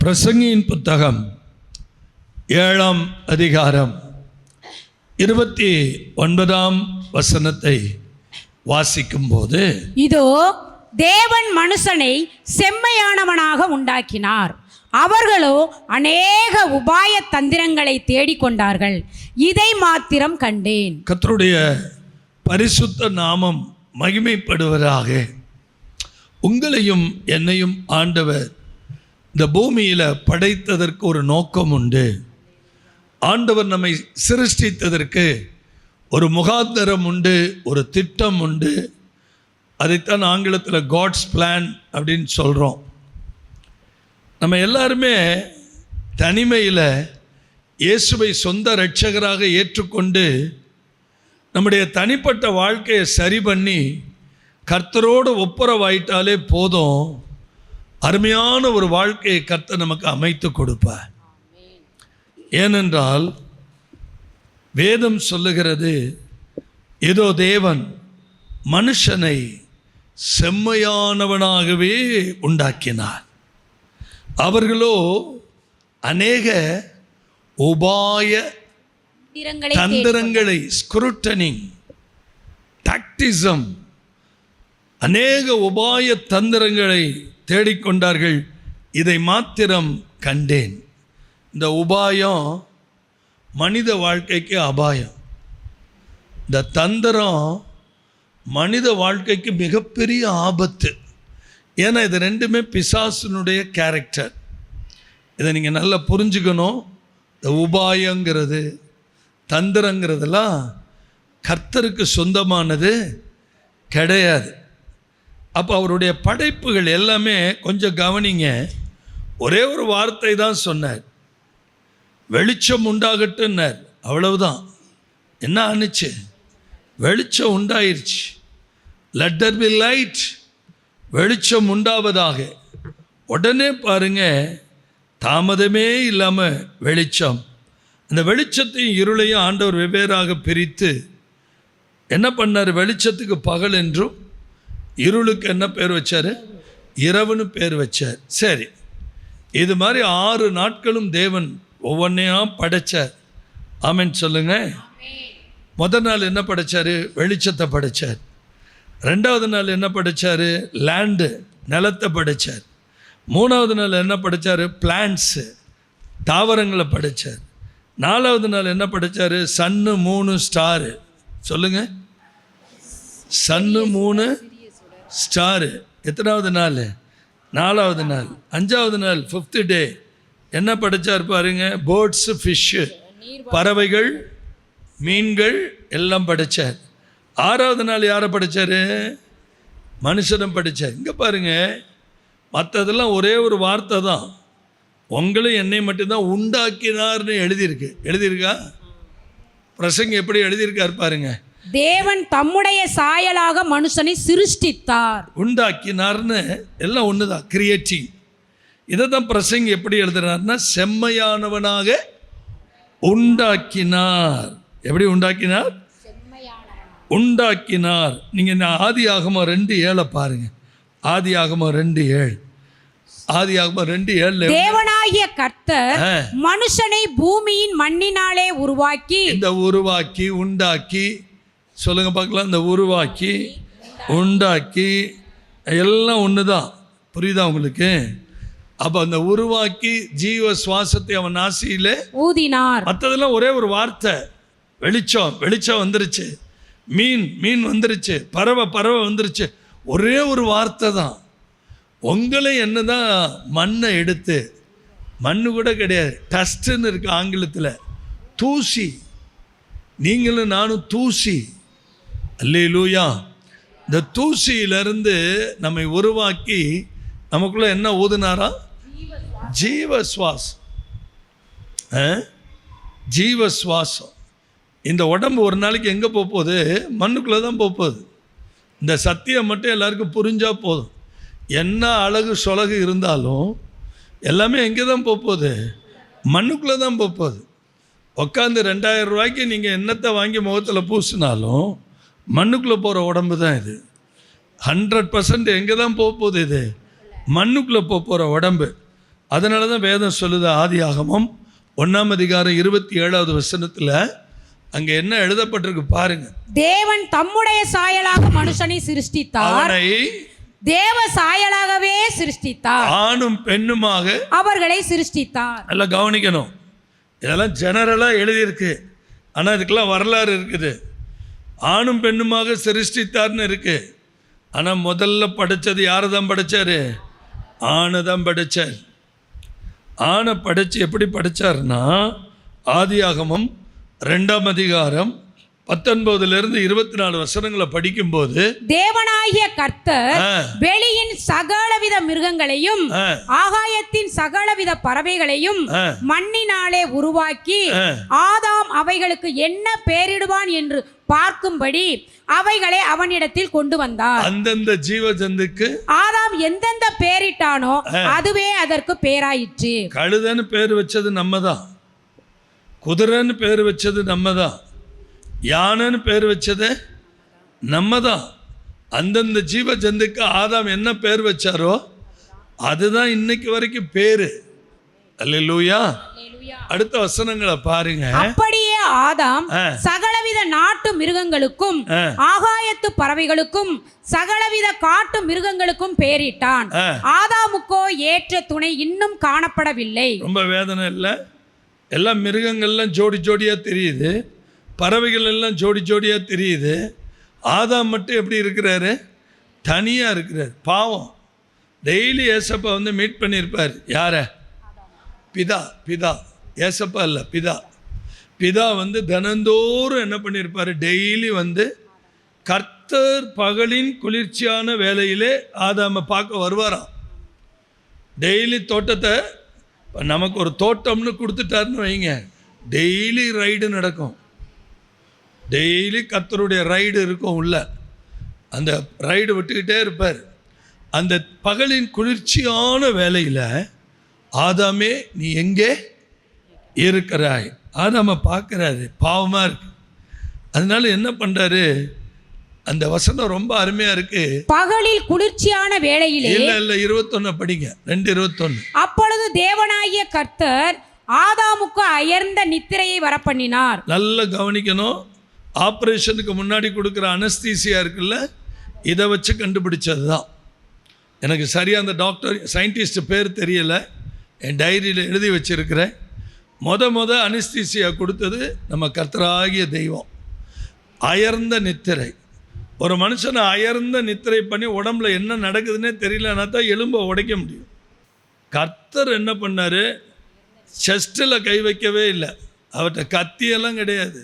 பிரசங்கியின் புத்தகம் 7ஆம் அதிகாரம் 29ஆம் வசனத்தை வாசிக்கும் போது, இதோ தேவன் மனுஷனை செம்மையானவனாக உண்டாக்கினார், அவர்களோ அநேக உபாய தந்திரங்களை தேடிக்கொண்டார்கள், இதை மாத்திரம் கண்டேன். கர்த்தருடைய பரிசுத்த நாமம் மகிமைப்படுவதாக. உங்களையும் என்னையும் ஆண்டவர் இந்த பூமியில் படைத்ததற்கு ஒரு நோக்கம் உண்டு. ஆண்டவர் நம்மை சிருஷ்டித்ததற்கு ஒரு முகாந்தரம் உண்டு, ஒரு திட்டம் உண்டு. அதைத்தான் ஆங்கிலத்தில் காட்ஸ் பிளான் அப்படின்னு சொல்கிறோம். நம்ம எல்லாருமே தனிமையில் இயேசுவை சொந்த இரட்சகராக ஏற்றுக்கொண்டு நம்முடைய தனிப்பட்ட வாழ்க்கையை சரி பண்ணி கர்த்தரோடு ஒப்புரவாயிட்டாலே போதும், அருமையான ஒரு வாழ்க்கையை கர்த்தர் நமக்கு அமைத்து கொடுப்பார். ஏனென்றால் வேதம் சொல்லுகிறது, ஏதோ தேவன் மனுஷனை செம்மையானவனாகவே உண்டாக்கினார், அவர்களோ அநேக உபாய தந்திரங்களை, ஸ்க்ரூட்டனிங், டாக்டிசம், அநேக உபாய தந்திரங்களை தேடிக்கொண்டார்கள், இதை மாத்திரம் கண்டேன். இந்த உபாயம் மனித வாழ்க்கைக்கு அபாயம், இந்த தந்திரம் மனித வாழ்க்கைக்கு மிகப்பெரிய ஆபத்து. ஏன்னா இது ரெண்டுமே பிசாசினுடைய கேரக்டர். இதை நீங்கள் நல்லா புரிஞ்சுக்கணும். இந்த உபாயங்கிறது தந்திரங்கிறதெல்லாம் கர்த்தருக்கு சொந்தமானது கிடையாது. அப்போ அவருடைய படைப்புகள் எல்லாமே கொஞ்சம் கவனிங்க. ஒரே ஒரு வார்த்தை தான் சொன்னார், வெளிச்சம் உண்டாகட்டுன்னார், அவ்வளவுதான். என்ன ஆணுச்சு? வெளிச்சம் உண்டாயிருச்சு. லெட் தேர் பி லைட், வெளிச்சம் உண்டாவதாக. உடனே பாருங்க, தாமதமே இல்லாமல் வெளிச்சம். அந்த வெளிச்சத்தையும் இருளையும் ஆண்டவர் வெவ்வேறாக பிரித்து என்ன பண்ணார்? வெளிச்சத்துக்கு பகல் என்றும் இருளுக்கு என்ன பேர் வச்சார்? இரவுன்னு பேர் வச்சார். சரி, இது மாதிரி 6 நாட்களும் தேவன் ஒவ்வொன்றையாக படைச்சார். ஆமென் சொல்லுங்க. முதல் நாள் என்ன படைச்சார்? வெளிச்சத்தை படைச்சார். 2வது நாள் என்ன படைச்சார்? லேண்டு, நிலத்தை படைச்சார். 3வது நாள் என்ன படைச்சார்? பிளான்ட்ஸு, தாவரங்களை படைச்சார். 4வது நாள் என்ன படைச்சார்? சன்னு, 3 ஸ்டாரு. சொல்லுங்க, சன்னு 3 ஸ்டாரு. எத்தனாவது நாள்? 4வது நாள். 5வது நாள் 5th டே என்ன படைச்சார் பாருங்க? பேர்ட்ஸு, ஃபிஷ்ஷு, பறவைகள், மீன்கள் எல்லாம் படைச்சார். 6வது நாள் யாரை படைச்சார்? மனுஷனும் படைச்சார். இங்கே பாருங்க, மற்றதெல்லாம் ஒரே ஒரு வார்த்தை தான். உங்களும் என்னை மட்டும்தான் உண்டாக்கினார்னு எழுதியிருக்கா? பிரசங்க எப்படி எழுதியிருக்கார் பாருங்க. தேவன் தம்முடைய சாயலாக மனுஷனை சிருஷ்டித்தார். உண்டாக்கினார்னு எல்லாம் ஒண்ணுதான், கிரியேட்டிங். இதை தான் பிரசங்க எப்படி எழுதுறாருன்னா, செம்மையானவனாக உண்டாக்கினார். எப்படி உண்டாக்கினார்? உண்டாக்கினார். நீங்கள் ஆதியாகமம் 2:7 பாருங்க. ஆதியாகமம் 2:7. ஆதியாகமம் 2:7. தேவனாகிய கர்த்தர் மனுஷனை பூமியின் மண்ணினாலே உருவாக்கி, இந்த உருவாக்கி உண்டாக்கி, சொல்லுங்க பார்க்கலாம், இந்த உருவாக்கி உண்டாக்கி எல்லாம் ஒன்று தான். புரியுதா உங்களுக்கு? அப்போ அந்த உருவாக்கி ஜீவ சுவாசத்தை அவன் நாசியிலே ஊதினார். மற்றதெல்லாம் ஒரே ஒரு வார்த்தை. வெளிச்சம், வெளிச்சம் வந்துருச்சு. மீன் வந்துருச்சு. பறவை வந்துருச்சு. ஒரே ஒரு வார்த்தை தான். உங்களை என்ன தான் மண்ணை எடுத்து, மண்ணு கூட கிடையாது, டஸ்ட்டுன்னு இருக்கு ஆங்கிலத்தில், தூசி. நீங்களும் நானும் தூசி. அல்லேலூயா. இந்த தூசியிலிருந்து நம்மை உருவாக்கி நமக்குள்ள என்ன ஊதுனாரா? ஜீவ சுவாசம். ஜீவ சுவாசம். இந்த உடம்பு ஒரு நாளைக்கு எங்கே போகுது? மண்ணுக்குள்ளே தான் போகுது. இந்த சத்தியம் மட்டும் எல்லாருக்கும் புரிஞ்சா போதும். என்ன அழகு சொலகு இருந்தாலும் எல்லாமே எங்கே தான் போகுது? மண்ணுக்குள்ளே தான் போகுது. உட்காந்து 2000 ரூபாய்க்கு நீங்கள் என்னத்தை வாங்கி முகத்தில் பூசினாலும் மண்ணுக்குள்ளே போகிற உடம்பு தான் இது. 100% எங்கே தான் போகுது? இது மண்ணுக்குள்ளே போகிற உடம்பு. அதனால தான் வேதம் சொல்லுது, ஆதியாகமம் 1:27 அங்கே என்ன எழுதப்பட்டிருக்கு பாருங்க. தேவன் தம்முடைய சாயலாக மனுஷனை சிருஷ்டித்தார், அவனை தேவ சாயலாகவே சிருஷ்டித்தார், ஆணும் பெண்ணுமாக அவர்களை சிருஷ்டித்தார். நல்லா கவனிக்கணும், இதெல்லாம் ஜெனரலாக எழுதியிருக்கு, ஆனால் இதுக்கெல்லாம் வரலாறு இருக்குது. ஆணும் பெண்ணுமாக சிருஷ்டித்தார்னு இருக்கு, ஆனால் முதல்ல படைச்சது யாரை தான் படைச்சாரு? ஆணை தான் படைச்சார். ஆணை படைச்சு எப்படி படைச்சார்னா, ஆதியாகமம் 2:19-24 படிக்கும்போது, தேவனாகிய கர்த்தர் வெளியின் சகலவித மிருகங்களையும் ஆகாயத்தின் சகலவித பறவைகளையும் மண்ணினாலே உருவாக்கி ஆதாம் அவைகளுக்கு என்ன பெயரிடுவான் என்று பார்க்கும்படி அவைகளை அவனிடத்தில் கொண்டு வந்தார். அந்தந்த ஜீவ ஜந்துக்கு ஆதாம் எந்தெந்த பெயரிட்டானோ அதுவே அதற்கு பெயராயிற்று. கழுதன்னு பேர் வச்சது நம்ம தான், குதிரைன்னு பேர் வச்சது நம்ம தான், யானைன்னு பேர் வச்சது நம்ம தான். அந்தந்த ஜீவ ஜந்துக்கு ஆதாம் என்ன பேர் வச்சாரோ அதுதான் இன்னைக்கு வரைக்கும் பேரு. அல்லேலூயா. அடுத்த வசனங்களை பாருங்க. அப்படியே ஆதாம் சகலவித நாட்டு மிருகங்களுக்கும் ஆகாயத்து பறவைகளுக்கும் சகலவித காட்டு மிருகங்களுக்கும் பெயரிட்டான். ஆதாமுக்கோ ஏற்ற துணை இன்னும் காணப்படவில்லை. ரொம்ப வேதனை இல்லை, எல்லாம் மிருகங்கள்லாம் ஜோடி ஜோடியா தெரியுது, பறவைகள் எல்லாம் ஜோடி ஜோடியா தெரியுது. ஆதாம் மட்டும் எப்படி இருக்கிறாரு? தனியா இருக்கிறார். பாவம். டெய்லி ஏசப்பா வந்து மீட் பண்ணியிருப்பார். யார? பிதா. பிதா ஏசப்பா இல்லை, பிதா. பிதா வந்து தினந்தோறும் என்ன பண்ணியிருப்பார்? டெய்லி வந்து கர்த்தர் பகலின் குளிர்ச்சியான வேலையிலே ஆதாமை பார்க்க வருவாராம். டெய்லி தோட்டத்தை நமக்கு ஒரு தோட்டம்னு கொடுத்துட்டாருன்னு வைங்க, டெய்லி ரைடு நடக்கும். டெய்லி கர்த்தருடைய ரைடு இருக்கும் உள்ள. அந்த ரைடு விட்டுக்கிட்டே இருப்பார். அந்த பகலின் குளிர்ச்சியான வேலையில் ஆதாமே நீ எங்கே இருக்கிறாய்? ஆதாமை பார்க்குறாரு, பாவமாக இருக்கு. அதனால என்ன பண்ணுறாரு? அந்த வசனம் ரொம்ப அருமையா இருக்கு. பகலில் குளிர்ச்சியான வேளையிலே, இல்ல 21 படிங்க, 2:21. அப்பொழுது தேவனாகிய கர்த்தர் ஆதாமுக்கு அயர்ந்த நித்திரையை வரப்பண்ணினார். நல்லா கவனிக்கணும். ஆப்ரேஷனுக்கு முன்னாடி கொடுக்குற அனஸ்தீசியா இருக்குல்ல, இதை வச்சு கண்டுபிடிச்சது தான். எனக்கு சரியாக அந்த டாக்டர் சயின்டிஸ்ட் பேர் தெரியல, என் டைரியில் எழுதி வச்சிருக்கிறேன். முத அனஸ்தீசியா கொடுத்தது நம்ம கர்த்தராகிய தெய்வம். அயர்ந்த நித்திரை. ஒரு மனுஷனை அயர்ந்த நித்திரை பண்ணி உடம்புல என்ன நடக்குதுன்னே தெரியலன்னா தான் எலும்பை உடைக்க முடியும். கர்த்தர் என்ன பண்ணார்? செஸ்ட்டில் கை வைக்கவே இல்லை. அவர்கிட்ட கத்தியெல்லாம் கிடையாது.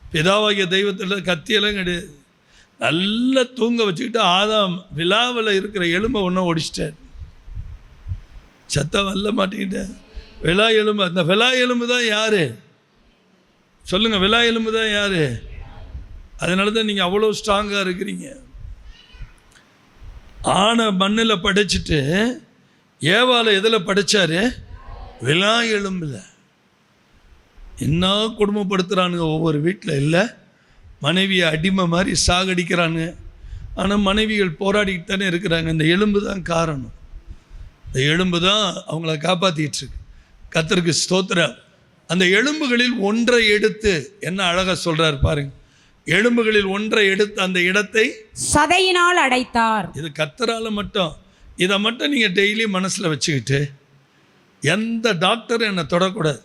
பிதாவாகிய தெய்வத்தில் கத்தியெல்லாம் கிடையாது. நல்லா தூங்க வச்சுக்கிட்டு ஆதாம் விழாவில் இருக்கிற எலும்பை ஒன்றும் ஒடிச்சிட்டார். சத்தம் வரல மாட்டிக்கிட்டேன். விழா எலும்பு. அந்த விழா எலும்பு தான் யார் சொல்லுங்கள்? விழா எலும்பு தான் யார்? அதனால தான் நீங்கள் அவ்வளோ ஸ்ட்ராங்காக இருக்கிறீங்க. ஆணை மண்ணில் படைச்சிட்டு ஏவாளை எதில் படைச்சாரு? விழா எலும்பில். என்ன குடும்பப்படுத்துகிறானுங்க ஒவ்வொரு வீட்டில். இல்லை, மனைவியை அடிமை மாதிரி சாகடிக்கிறானுங்க. ஆனால் மனைவிகள் போராடிக்கிட்டு தானே இருக்கிறாங்க. இந்த எலும்பு தான் காரணம். இந்த எலும்பு தான் அவங்கள காப்பாற்றிட்டுருக்கு. கர்த்தருக்கு ஸ்தோத்திரம். அந்த எலும்புகளில் ஒன்றை எடுத்து என்ன அழகாக சொல்கிறார் பாருங்க. எலும்புகளில் ஒன்றை எடுத்து அந்த இடத்தை சதையினால் அடைத்தார். இது கர்த்தரால் மட்டும். இதை மட்டும் நீங்கள் டெய்லி மனசில் வச்சுக்கிட்டு, எந்த டாக்டரும் என்னை தொடக்கூடாது.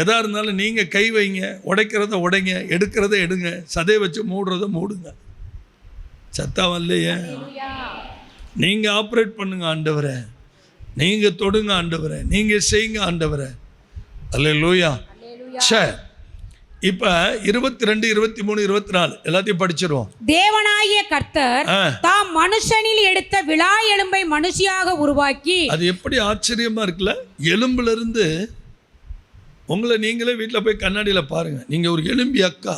எதாக இருந்தாலும் நீங்கள் கை வைங்க, உடைக்கிறத உடைங்க, எடுக்கிறத எடுங்க, சதையை வச்சு மூடுறத மூடுங்க. சத்தம் இல்லையே. நீங்கள் ஆப்ரேட் பண்ணுங்க ஆண்டவரை, நீங்கள் தொடுங்க ஆண்டவரை, நீங்கள் செய்யுங்க ஆண்டவரை. அல்லேலூயா. சரி, இப்போ 22, 23, 24 எல்லாத்தையும் படிச்சிருவோம். தேவனாகிய கர்த்தர் தாம் மனுஷனில் எடுத்த விழா எலும்பை மனுஷியாக உருவாக்கி. அது எப்படி ஆச்சரியமா இருக்குல்ல? எலும்புல இருந்து உங்களை நீங்களே வீட்டில் போய் கண்ணாடியில் பாருங்கள். நீங்கள் ஒரு எலும்பி அக்கா,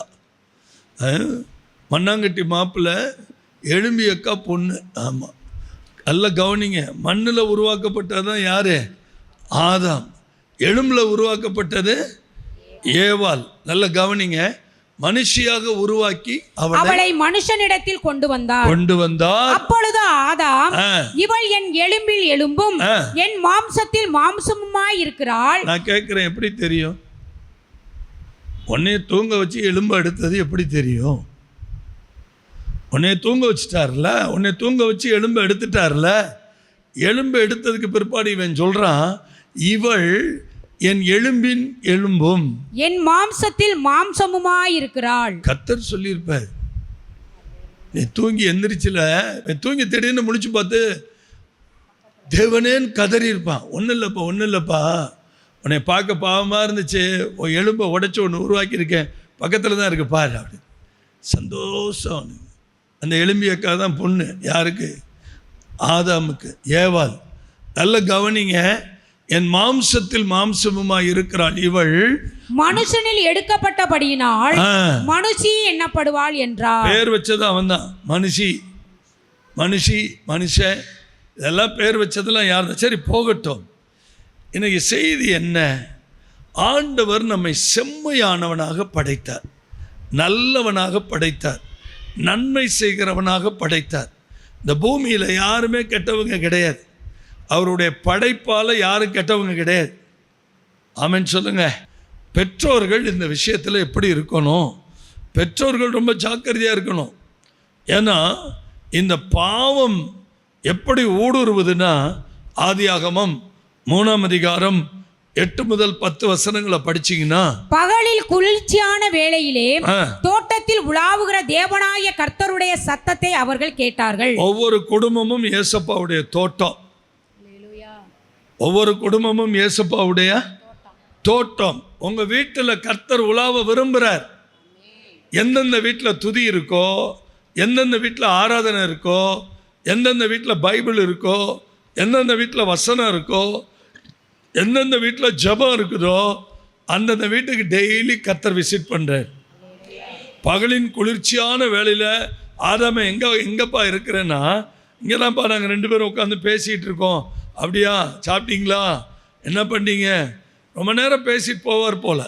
மண்ணாங்கட்டி மாப்பிள்ளை, எலும்பி அக்கா பொண்ணு. ஆமாம், நல்லா கவனிங்க. மண்ணில் உருவாக்கப்பட்டது தான் யார்? ஆதாம். எலும்பில் உருவாக்கப்பட்டது ஏவாள். நல்லா கவனிங்க. மனுஷியாக உருவாக்கி அவளை மனுஷனிடத்தில் கொண்டு வந்தார். அப்பொழுது ஆதாம், இவள் என் எலும்பில் எலும்பும் என் மாம்சத்தில் மாம்சமுமாய் இருக்கிறாள். நான் கேட்கிறேன், எப்படி தெரியும்? உன்னைய தூங்க வச்சு எலும்பு எடுத்தது எப்படி தெரியும்? உன்னைய தூங்க வச்சுட்டார்ல, உன்னை தூங்க வச்சு எலும்பு எடுத்துட்டார்ல. எலும்பு எடுத்ததுக்கு பிற்பாடு இவன் சொல்றான், இவள் என் எலும்பின் எலும்பும் என் மாம்சத்தில் மாம்சமுமாய் இருக்கிறாள். கர்த்தர் சொல்லியிருப்பார். நீ தூங்கி எந்திரிச்சில, தூங்கி திடீர்னு முடிச்சு பார்த்து தேவனேன்னு கதறி இருப்பான். ஒன்றும் இல்லைப்பா, உன்னை பார்க்க பாவமாக இருந்துச்சு, உன் எலும்பை உடைச்சி ஒன்று உருவாக்கியிருக்கேன், பக்கத்தில் தான் இருக்கு பாரு அப்படின்னு. சந்தோஷம் அவனுக்கு. அந்த எலும்பியக்கா தான் பொண்ணு. யாருக்கு? ஆதாமுக்கு, ஏவாள். நல்ல கவனிங்க, என் மாம்சத்தில் மாம்சமுமாய் இருக்கிறாள் இவள் மனுஷனில் எடுக்கப்பட்டபடியினால் மனுஷி எண்ணப்படுவாள் என்றார். பேர் வச்சது அவன் தான். மனுஷன் இதெல்லாம் பேர் வச்சதெல்லாம் யார்? சரி, போகட்டும். இன்னைக்கு செய்தி என்ன? ஆண்டவர் நம்மை செம்மையானவனாக படைத்தார், நல்லவனாக படைத்தார், நன்மை செய்கிறவனாக படைத்தார். இந்த பூமியில் யாருமே கெட்டவங்க கிடையாது. அவருடைய படைப்பால் யாரும் கெட்டவங்க கிடையாது. ஆமென் சொல்லுங்க. பெற்றோர்கள் இந்த விஷயத்தில் எப்படி இருக்கணும்? பெற்றோர்கள் ரொம்ப ஜாக்கிரதையாக இருக்கணும். ஏன்னா இந்த பாவம் எப்படி ஊடுருவதுன்னா, ஆதியாகமம் 3ஆம் அதிகாரம் 8 முதல் 10 வசனங்களை படிச்சீங்கன்னா, பகலில் குளிர்ச்சியான வேளையிலே தோட்டத்தில் உலாவுகிற தேவனாய கர்த்தருடைய சத்தத்தை அவர்கள் கேட்டார்கள். ஒவ்வொரு குடும்பமும் ஏசப்பாவுடைய தோட்டம். ஒவ்வொரு குடும்பமும் ஏசப்பாவுடைய தோட்டம். உங்க வீட்டில் கர்த்தர் உலாவ விரும்புகிறார். எந்தெந்த வீட்டில் துதி இருக்கோ, எந்தெந்த வீட்டில் ஆராதனை இருக்கோ, எந்தெந்த வீட்டில் பைபிள் இருக்கோ, எந்தெந்த வீட்டில் வசனம் இருக்கோ, எந்தெந்த வீட்டில் ஜெபம் இருக்குதோ, அந்தந்த வீட்டுக்கு டெய்லி கர்த்தர் விசிட் பண்ணுறார். பகலின் குளிர்ச்சியான வேளையில் ஆதாமை எங்கப்பா இருக்கிறேன்னா, இங்கே தான்ப்பா நாங்கள் 2 பேரும் உட்காந்து பேசிகிட்டு இருக்கோம். அப்படியா, சாப்பிட்டீங்களா, என்ன பண்ணீங்க? ரொம்ப நேரம் பேசிட்டு போவார் போல்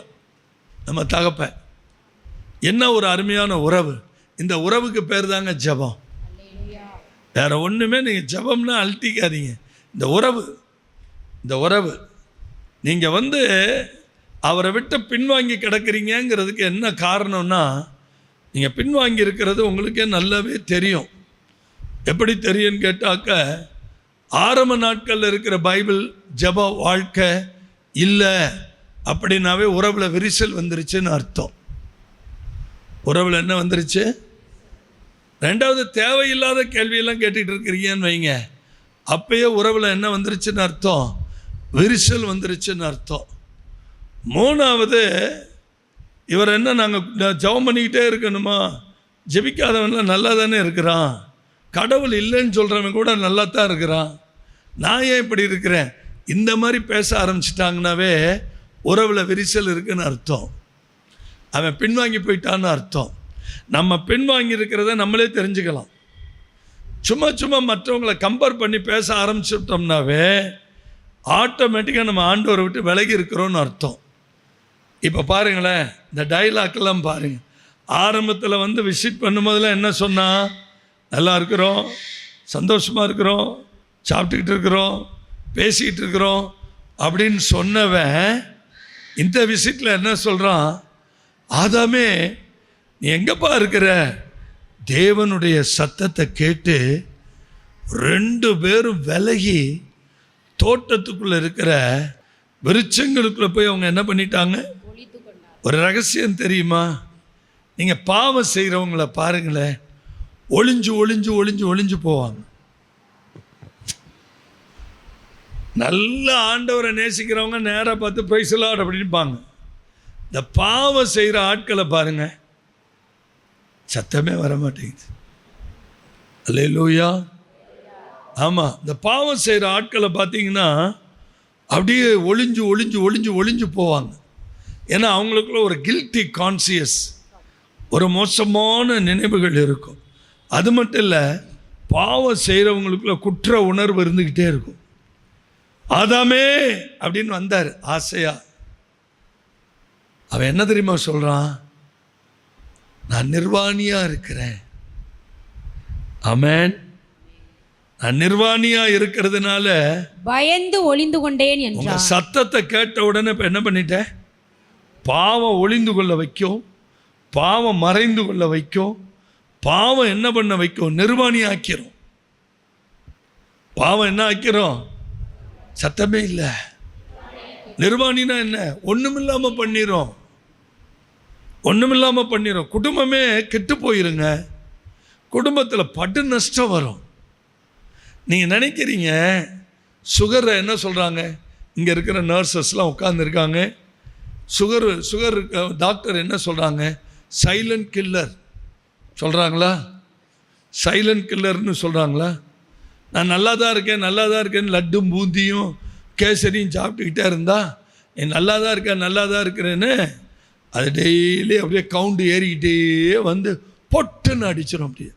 நம்ம தகப்பன். என்ன ஒரு அருமையான உறவு. இந்த உறவுக்கு பேர் தாங்க ஜெபம். வேற ஒன்றுமே நீங்கள் ஜெபம்னா அழட்டிக்காதீங்க. இந்த உறவு நீங்கள் அவரை விட்டு பின்வாங்கி கிடக்கிறீங்கிறதுக்கு என்ன காரணம்னா, நீங்கள் பின்வாங்கி இருக்கிறது உங்களுக்கே நல்லாவே தெரியும். எப்படி தெரியும்னு கேட்டாக்க, ஆரம்ப நாட்களில் இருக்கிற பைபிள் ஜெப வாழ்க்கை இல்லை அப்படின்னாவே உறவில் விரிசல் வந்துருச்சுன்னு அர்த்தம். உறவில் என்ன வந்துருச்சு? ரெண்டாவது, தேவையில்லாத கேள்வியெல்லாம் கேட்டுக்கிட்டு இருக்கிறீங்கன்னு வைங்க, அப்பயே உறவில் என்ன வந்துருச்சுன்னு அர்த்தம்? விரிசல் வந்துருச்சுன்னு அர்த்தம். மூணாவது, இவர் என்ன நாங்கள் ஜெபம் பண்ணிக்கிட்டே இருக்கணுமா? ஜெபிக்காதவன்லாம் நல்லா தானே இருக்கிறான். கடவுள் இல்லைன்னு சொல்கிறவன் கூட நல்லா தான் இருக்கிறான். நான் ஏன் இப்படி இருக்கிறேன்? இந்த மாதிரி பேச ஆரம்பிச்சிட்டாங்கன்னாவே உறவில் விரிசல் இருக்குன்னு அர்த்தம். அவன் பின்வாங்கி போயிட்டான்னு அர்த்தம். நம்ம பின்வாங்கி இருக்கிறத நம்மளே தெரிஞ்சுக்கலாம். சும்மா மற்றவங்களை கம்பேர் பண்ணி பேச ஆரம்பிச்சுட்டோம்னாவே ஆட்டோமேட்டிக்காக நம்ம ஆண்டவரை விட்டு விலகி இருக்கிறோன்னு அர்த்தம். இப்போ பாருங்களேன், இந்த டைலாக்லாம் பாருங்கள். ஆரம்பத்தில் விசிட் பண்ணும்போதெல்லாம் என்ன சொன்னா? நல்லா இருக்கிறோம், சந்தோஷமாக இருக்கிறோம், சாப்பிட்டுக்கிட்டு இருக்கிறோம், பேசிக்கிட்டு இருக்கிறோம் அப்படின்னு சொன்னவன் இந்த விசிட்டில் என்ன சொல்கிறான்? ஆதாமே, நீ எங்கப்பா இருக்கிற? தேவனுடைய சத்தத்தை கேட்டு 2 பேரும் விலகி தோட்டத்துக்குள்ளே இருக்கிற விருட்சங்களுக்குள்ளே போய் அவங்க என்ன பண்ணிட்டாங்க? ஒரு ரகசியம் தெரியுமா? நீங்கள் பாவம் செய்கிறவங்கள பாருங்களேன், ஒளிஞ்சு போவாங்க. நல்ல ஆண்டவரை நேசிக்கிறவங்க நேராக பார்த்து பிரைஸ் லார்ட் அப்படின்பாங்க. இந்த பாவம் செய்கிற ஆட்களை பாருங்க, சத்தமே வர மாட்டேங்குது. அல்லேலூயா. ஆமாம், இந்த பாவம் செய்கிற ஆட்களை பார்த்தீங்கன்னா அப்படியே ஒளிஞ்சு போவாங்க. ஏன்னா அவங்களுக்குள்ள ஒரு கில்ட்டி கான்சியஸ், ஒரு மோசமான நினைவுகள் இருக்கும். அது மட்டும் இல்லை, பாவம் செய்கிறவங்களுக்குள்ள குற்ற உணர்வு இருந்துக்கிட்டே இருக்கும். ஆதாமே அப்படின்னு வந்தார் ஆசையா. அவன் என்ன தெரியுமா சொல்கிறான்? நான் நிர்வாணியா இருக்கிறேன். ஆமென். நான் நிர்வாணியா இருக்கிறதுனால பயந்து ஒளிந்து கொண்டேன் உங்க என்றார். சத்தத்தை கேட்ட உடனே இப்ப என்ன பண்ணிட்டேன்? பாவம் ஒளிந்து கொள்ள வைக்கும், பாவம் மறைந்து கொள்ள வைக்கும், பாவம் என்ன பண்ண வைக்கும்? நிர்வாணி ஆக்கிறோம். பாவம் என்ன ஆக்கிறோம்? சத்தமே இல்லை. நிர்வாணினா என்ன? ஒண்ணுமில்லாம பண்ணிரும், ஒண்ணுமில்லாம பண்ணிரும். குடும்பமே கெட்டு போயிருங்க. குடும்பத்தில் படு நஷ்டம் வரும். நீங்கள் நினைக்கிறீங்க சுகரை என்ன சொல்கிறாங்க? இங்கே இருக்கிற நர்சஸ்லாம் உட்காந்துருக்காங்க. சுகர் டாக்டர் என்ன சொல்கிறாங்க? சைலண்ட் கில்லர் சொல்கிறாங்களா? சைலண்ட் கில்லர்னு சொல்கிறாங்களா? நான் நல்லா தான் இருக்கேன், நல்லா தான் இருக்கேன்னு லட்டும் பூந்தியும் கேசரியும் சாப்பிட்டுக்கிட்டே இருந்தா நீ நல்லா தான் இருக்கேன், நல்லா தான் இருக்கிறேன்னு அது டெய்லி அப்படியே கவுண்டு ஏறிக்கிட்டே வந்து பொட்டுன்னு அடிச்சிடும். அப்படியே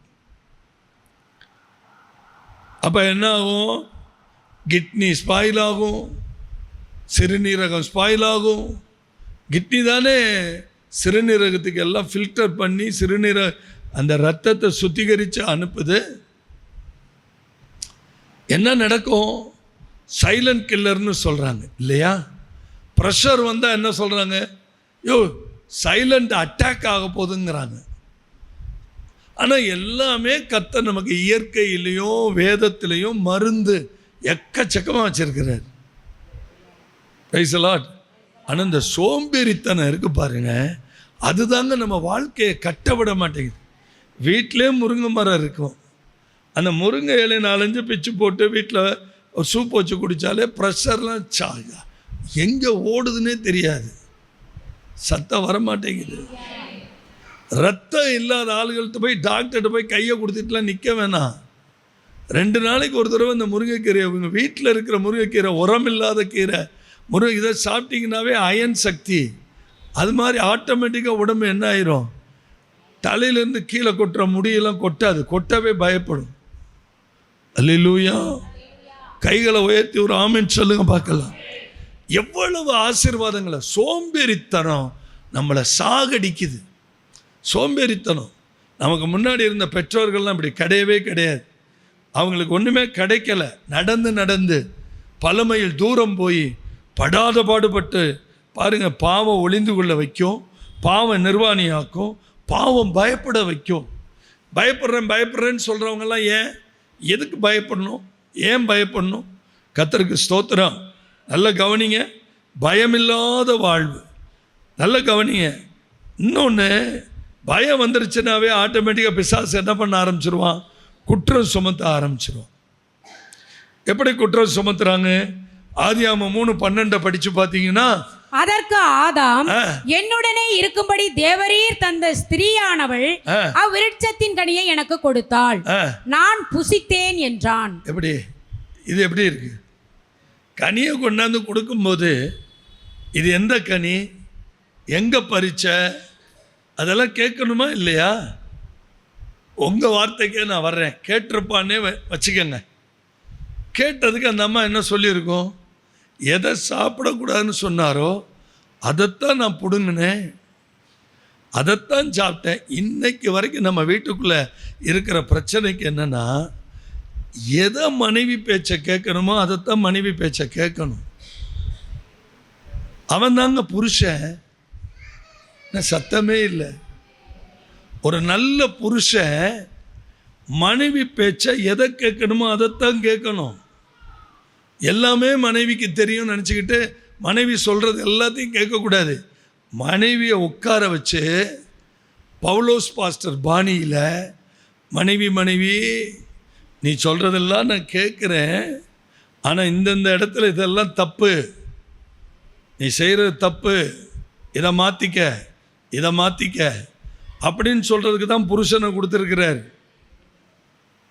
அப்போ என்ன ஆகும்? கிட்னி ஸ்பாயில் ஆகும், சிறுநீரகம் ஸ்பாயில் ஆகும். கிட்னி தானே சிறுநீரகத்துக்கு எல்லாம் ஃபில்டர் பண்ணி அந்த ரத்தத்தை சுத்திகரித்து அனுப்புது. என்ன நடக்கும்? சைலண்ட் கில்லர்னு சொல்கிறாங்க இல்லையா? ப்ரெஷர் வந்தால் என்ன சொல்கிறாங்க? யோ சைலண்ட் அட்டாக் ஆக போகுதுங்கிறாங்க. ஆனால் எல்லாமே கர்த்தர் நமக்கு இயற்கையிலையும் வேதத்திலையும் மருந்து எக்கச்சக்கமாக வச்சிருக்கிறார். Price the Lord. ஆனால் இந்த சோம்பேறித்தனம் இருக்கு பாருங்க, அதுதாங்க நம்ம வாழ்க்கையை கட்ட விட மாட்டேங்குது. வீட்டிலே முருங்கை மரம் இருக்கும், அந்த முருங்கை இலை 4-5 பிச்சு போட்டு வீட்டில் ஒரு சூப் வச்சு குடித்தாலே ப்ரெஷர்லாம் எங்கே ஓடுதுன்னே தெரியாது, சத்தம் வர மாட்டேங்குது. ரத்தம் இல்லாத ஆளுகள்கிட்ட போய் டாக்டர்கிட்ட போய் கையை கொடுத்துட்டுலாம் நிற்க வேணாம். 2 நாளைக்கு ஒரு தடவை இந்த முருங்கைக்கீரை, அவங்க வீட்டில் இருக்கிற முருங்கைக்கீரை, உரம் இல்லாத கீரை முருங்கை, இதை சாப்பிட்டீங்கன்னாவே அயன் சக்தி. அது மாதிரி ஆட்டோமேட்டிக்காக உடம்பு என்ன ஆயிரும்? தலையிலேருந்து கீழே கொட்டுற முடியெல்லாம் கொட்டாது, கொட்டவே பயப்படும். அல்லேலூயா. கைகளை உயர்த்தி ஒரு ஆமென் சொல்லுங்க பார்க்கலாம். எவ்வளவு ஆசீர்வாதங்களை! சோம்பேறித்தனம் நம்மளை சாகடிக்குது. சோம்பேறித்தனம். நமக்கு முன்னாடி இருந்த பெற்றோர்கள்லாம் இப்படி கிடையவே கிடையாது. அவங்களுக்கு ஒன்றுமே கிடைக்கல. நடந்து பல மைல் தூரம் போய் படாத பாடுபட்டு பாருங்க, பாவம் ஒளிந்து கொள்ள வைக்கும், பாவம் நிர்வாணியாக்கும், பாவம் பயப்பட வைக்கும். பயப்படுறேன்னு சொல்கிறவங்கெல்லாம் எதுக்கு பயப்படணும்? ஏன் பயப்படணும்? கர்த்தருக்கு ஸ்தோத்திரம். நல்ல கவனிங்க, பயமில்லாத வாழ்வு. நல்ல கவனிங்க. இன்னொன்று, பயம் வந்துருச்சுனாவே ஆட்டோமேட்டிக்காக பிசாசு என்ன பண்ண ஆரம்பிச்சிருவான்? குற்றம் சுமத்த ஆரம்பிச்சிருவான். எப்படி குற்றம் சுமத்துறாங்க? ஆதியாகமம் 3:12 படித்து பார்த்தீங்கன்னா, அதற்கு ஆதாம், என்னுடனே இருக்கும்படி தேவரீர் தந்த ஸ்திரீயானவள் அவ்விருட்சத்தின் கனியை எனக்கு கொடுத்தாள், நான் புசித்தேன் என்றான். இது எப்படி இருக்கு? கனியை கொண்டாந்து கொடுக்கும்போது இது எந்த கனி, எங்கே பறிச்ச, அதெல்லாம் கேட்கணுமா இல்லையா? உங்கள் வார்த்தைக்கே நான் வர்றேன், கேட்டிருப்பானே வச்சுக்கோங்க. கேட்டதுக்கு அந்த அம்மா என்ன சொல்லியிருக்கோம்? எதை சாப்பிடக்கூடாதுன்னு சொன்னாரோ அதைத்தான் நான் பிடுங்கினேன், அதைத்தான் சாப்பிட்டேன். இன்னைக்கு வரைக்கும் நம்ம வீட்டுக்குள்ளே இருக்கிற பிரச்சனைக்கு என்னென்னா, எதை மனைவி பேச்சை கேட்கணுமோ அதைத்தான் மனைவி பேச்சை கேட்கணும். அவன் தாங்க புருஷன். சத்தமே இல்லை. ஒரு நல்ல புருஷன் மனைவி பேச்சை எதை கேட்கணுமோ அதைத்தான் கேட்கணும். எல்லாமே மனைவிக்கு தெரியும் நினச்சிக்கிட்டு மனைவி சொல்கிறது எல்லாத்தையும் கேட்கக்கூடாது. மனைவியை உட்கார வச்சு பவுலோஸ் பாஸ்டர் பாணியில், மனைவி நீ சொல்கிறதெல்லாம் நான் கேட்குறேன், ஆனால் இந்தந்த இடத்துல இதெல்லாம் தப்பு, நீ செய்கிறது தப்பு, இதை மாற்றிக்க அப்படின்னு சொல்கிறதுக்கு தான் புருஷனை கொடுத்துருக்கிறார்.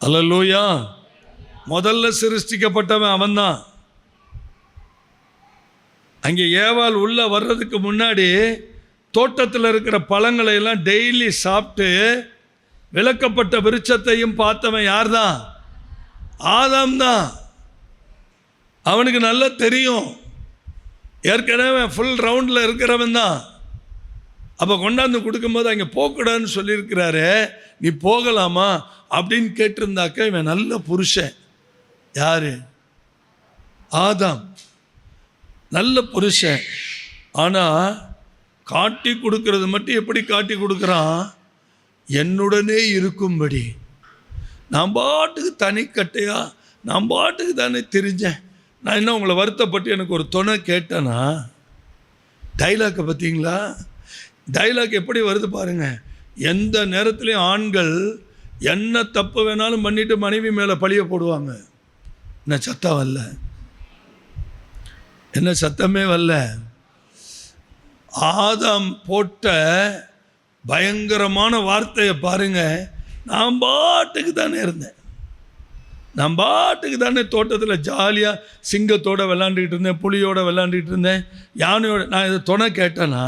அல்லேலூயா. முதல்ல சிருஷ்டிக்கப்பட்டவன் அவன்தான். அங்கே ஏவாள் உள்ள வர்றதுக்கு முன்னாடி தோட்டத்தில் இருக்கிற பழங்களை எல்லாம் டெய்லி சாப்பிட்டு விலக்கப்பட்ட விருட்சத்தையும் பார்த்தவன் யார் தான்? ஆதாம் தான். அவனுக்கு நல்லா தெரியும், ஏற்கனவே ஃபுல் ரவுண்டில் இருக்கிறவன் தான். அப்போ கொண்டாந்து கொடுக்கும்போது அங்கே போகக்கூடாதுன்னு சொல்லியிருக்கிறாரு, நீ போகலாமா அப்படின்னு கேட்டிருந்தாக்க இவன் நல்ல புருஷன். யாரு? ஆதாம். நல்ல புருஷன். ஆனால் காட்டி கொடுக்கறது மட்டும் எப்படி காட்டி கொடுக்குறான்? என்னுடனே இருக்கும்படி. நான் பாட்டுக்கு தனிக்கட்டையா, நான் பாட்டுக்கு தானே தெரிஞ்சேன். நான் என்ன உங்களை வருத்தப்பட்டு எனக்கு ஒரு துணை கேட்டேனா? டைலாக்கை பார்த்தீங்களா? டைலாக் எப்படி வருது பாருங்க. எந்த நேரத்துலையும் ஆண்கள் என்ன தப்பு வேணாலும் பண்ணிட்டு மனைவி மேலே பழிய போடுவாங்க. என்ன சத்தம் வரல? என்ன சத்தமே வரல? ஆதாம் போட்ட பயங்கரமான வார்த்தையை பாருங்க. நான் பாட்டுக்கு தானே இருந்தேன், நான் பாட்டுக்கு தானே தோட்டத்தில் ஜாலியாக சிங்கத்தோடு விளாண்டுக்கிட்டு இருந்தேன், புலியோடு விளாண்டுக்கிட்டு இருந்தேன், யானையோட. நான் இதை துணை கேட்டேன்னா?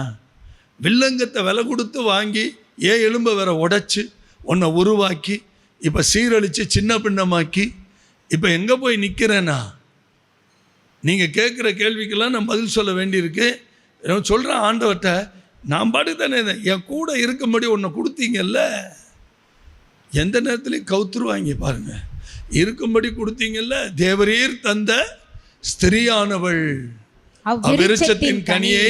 வில்லங்கத்தை விலை கொடுத்து வாங்கி ஏன் எலும்பை வேற உடைச்சி உன்னை உருவாக்கி இப்போ சீரழித்து சின்ன பின்னமாக்கி இப்போ எங்கே போய் நிற்கிறேன்னா? நீங்கள் கேட்குற கேள்விக்கெல்லாம் நான் பதில் சொல்ல வேண்டியிருக்கு. நான் சொல்கிறேன் ஆண்டவர்கிட்ட, நான் பாட்டுக்கு தானே இருந்தேன், என் கூட இருக்கும்படி ஒன்று கொடுத்தீங்கல்ல. எந்த நேரத்துலையும் கவுத்துருவாங்க பாருங்க. இருக்கும்படி கொடுத்தீங்கல்ல. தேவரீர் தந்த ஸ்திரியானவள் விருட்சத்தின் கனியை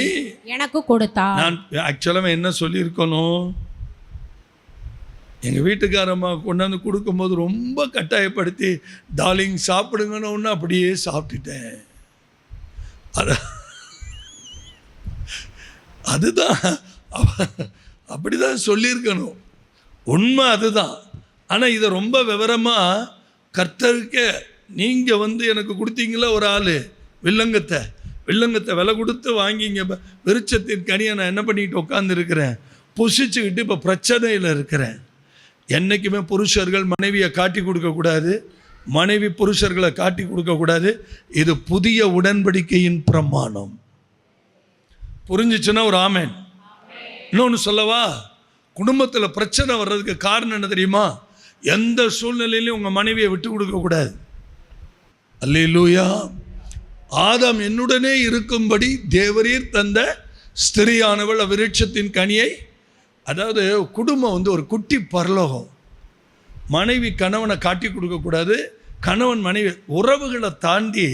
எனக்கு கொடுத்தார். நான் ஆக்சுவலாக என்ன சொல்லியிருக்கணும்? எங்கள் வீட்டுக்காரம்மா கொண்டாந்து கொடுக்கும்போது ரொம்ப கட்டாயப்படுத்தி டார்லிங் சாப்பிடுங்கன்னு ஒன்று அப்படியே சாப்பிட்டுட்டேன். அதுதான் அப்படிதான் சொல்லியிருக்கணும். உண்மை அதுதான். ஆனால் இதை ரொம்ப விவரமாக கர்த்தருக்கே நீங்கள் எனக்கு கொடுத்தீங்களா ஒரு ஆள் வில்லங்கத்தை விலை கொடுத்து வாங்கிங்க விருட்சத்தின் கனியை நான் என்ன பண்ணிக்கிட்டு உட்காந்துருக்கிறேன், புசிச்சுக்கிட்டு இப்போ பிரச்சனையில் இருக்கிறேன். என்றைக்குமே புருஷர்கள் மனைவியை காட்டி கொடுக்கக்கூடாது, மனைவி புருஷர்களை காட்டி கொடுக்கக்கூடாது. இது புதிய உடன்படிக்கையின் பிரமாணம். புரிஞ்சிச்சுன்னா ஒரு ஆமேன். இன்னொன்று சொல்லவா? குடும்பத்தில் பிரச்சனை வர்றதுக்கு காரணம் என்ன தெரியுமா? எந்த சூழ்நிலையிலையும் உங்கள் மனைவியை விட்டு கொடுக்கக்கூடாது. அல்லேலூயா. ஆதாம் என்னுடனே இருக்கும்படி தேவரீர் தந்த ஸ்திரியானவள் விருட்சத்தின் கனியை. அதாவது குடும்பம் ஒரு குட்டி பரலோகம். மனைவி கணவனை காட்டி கொடுக்கக்கூடாது, கணவன் மனைவி உறவுகளை தாண்டி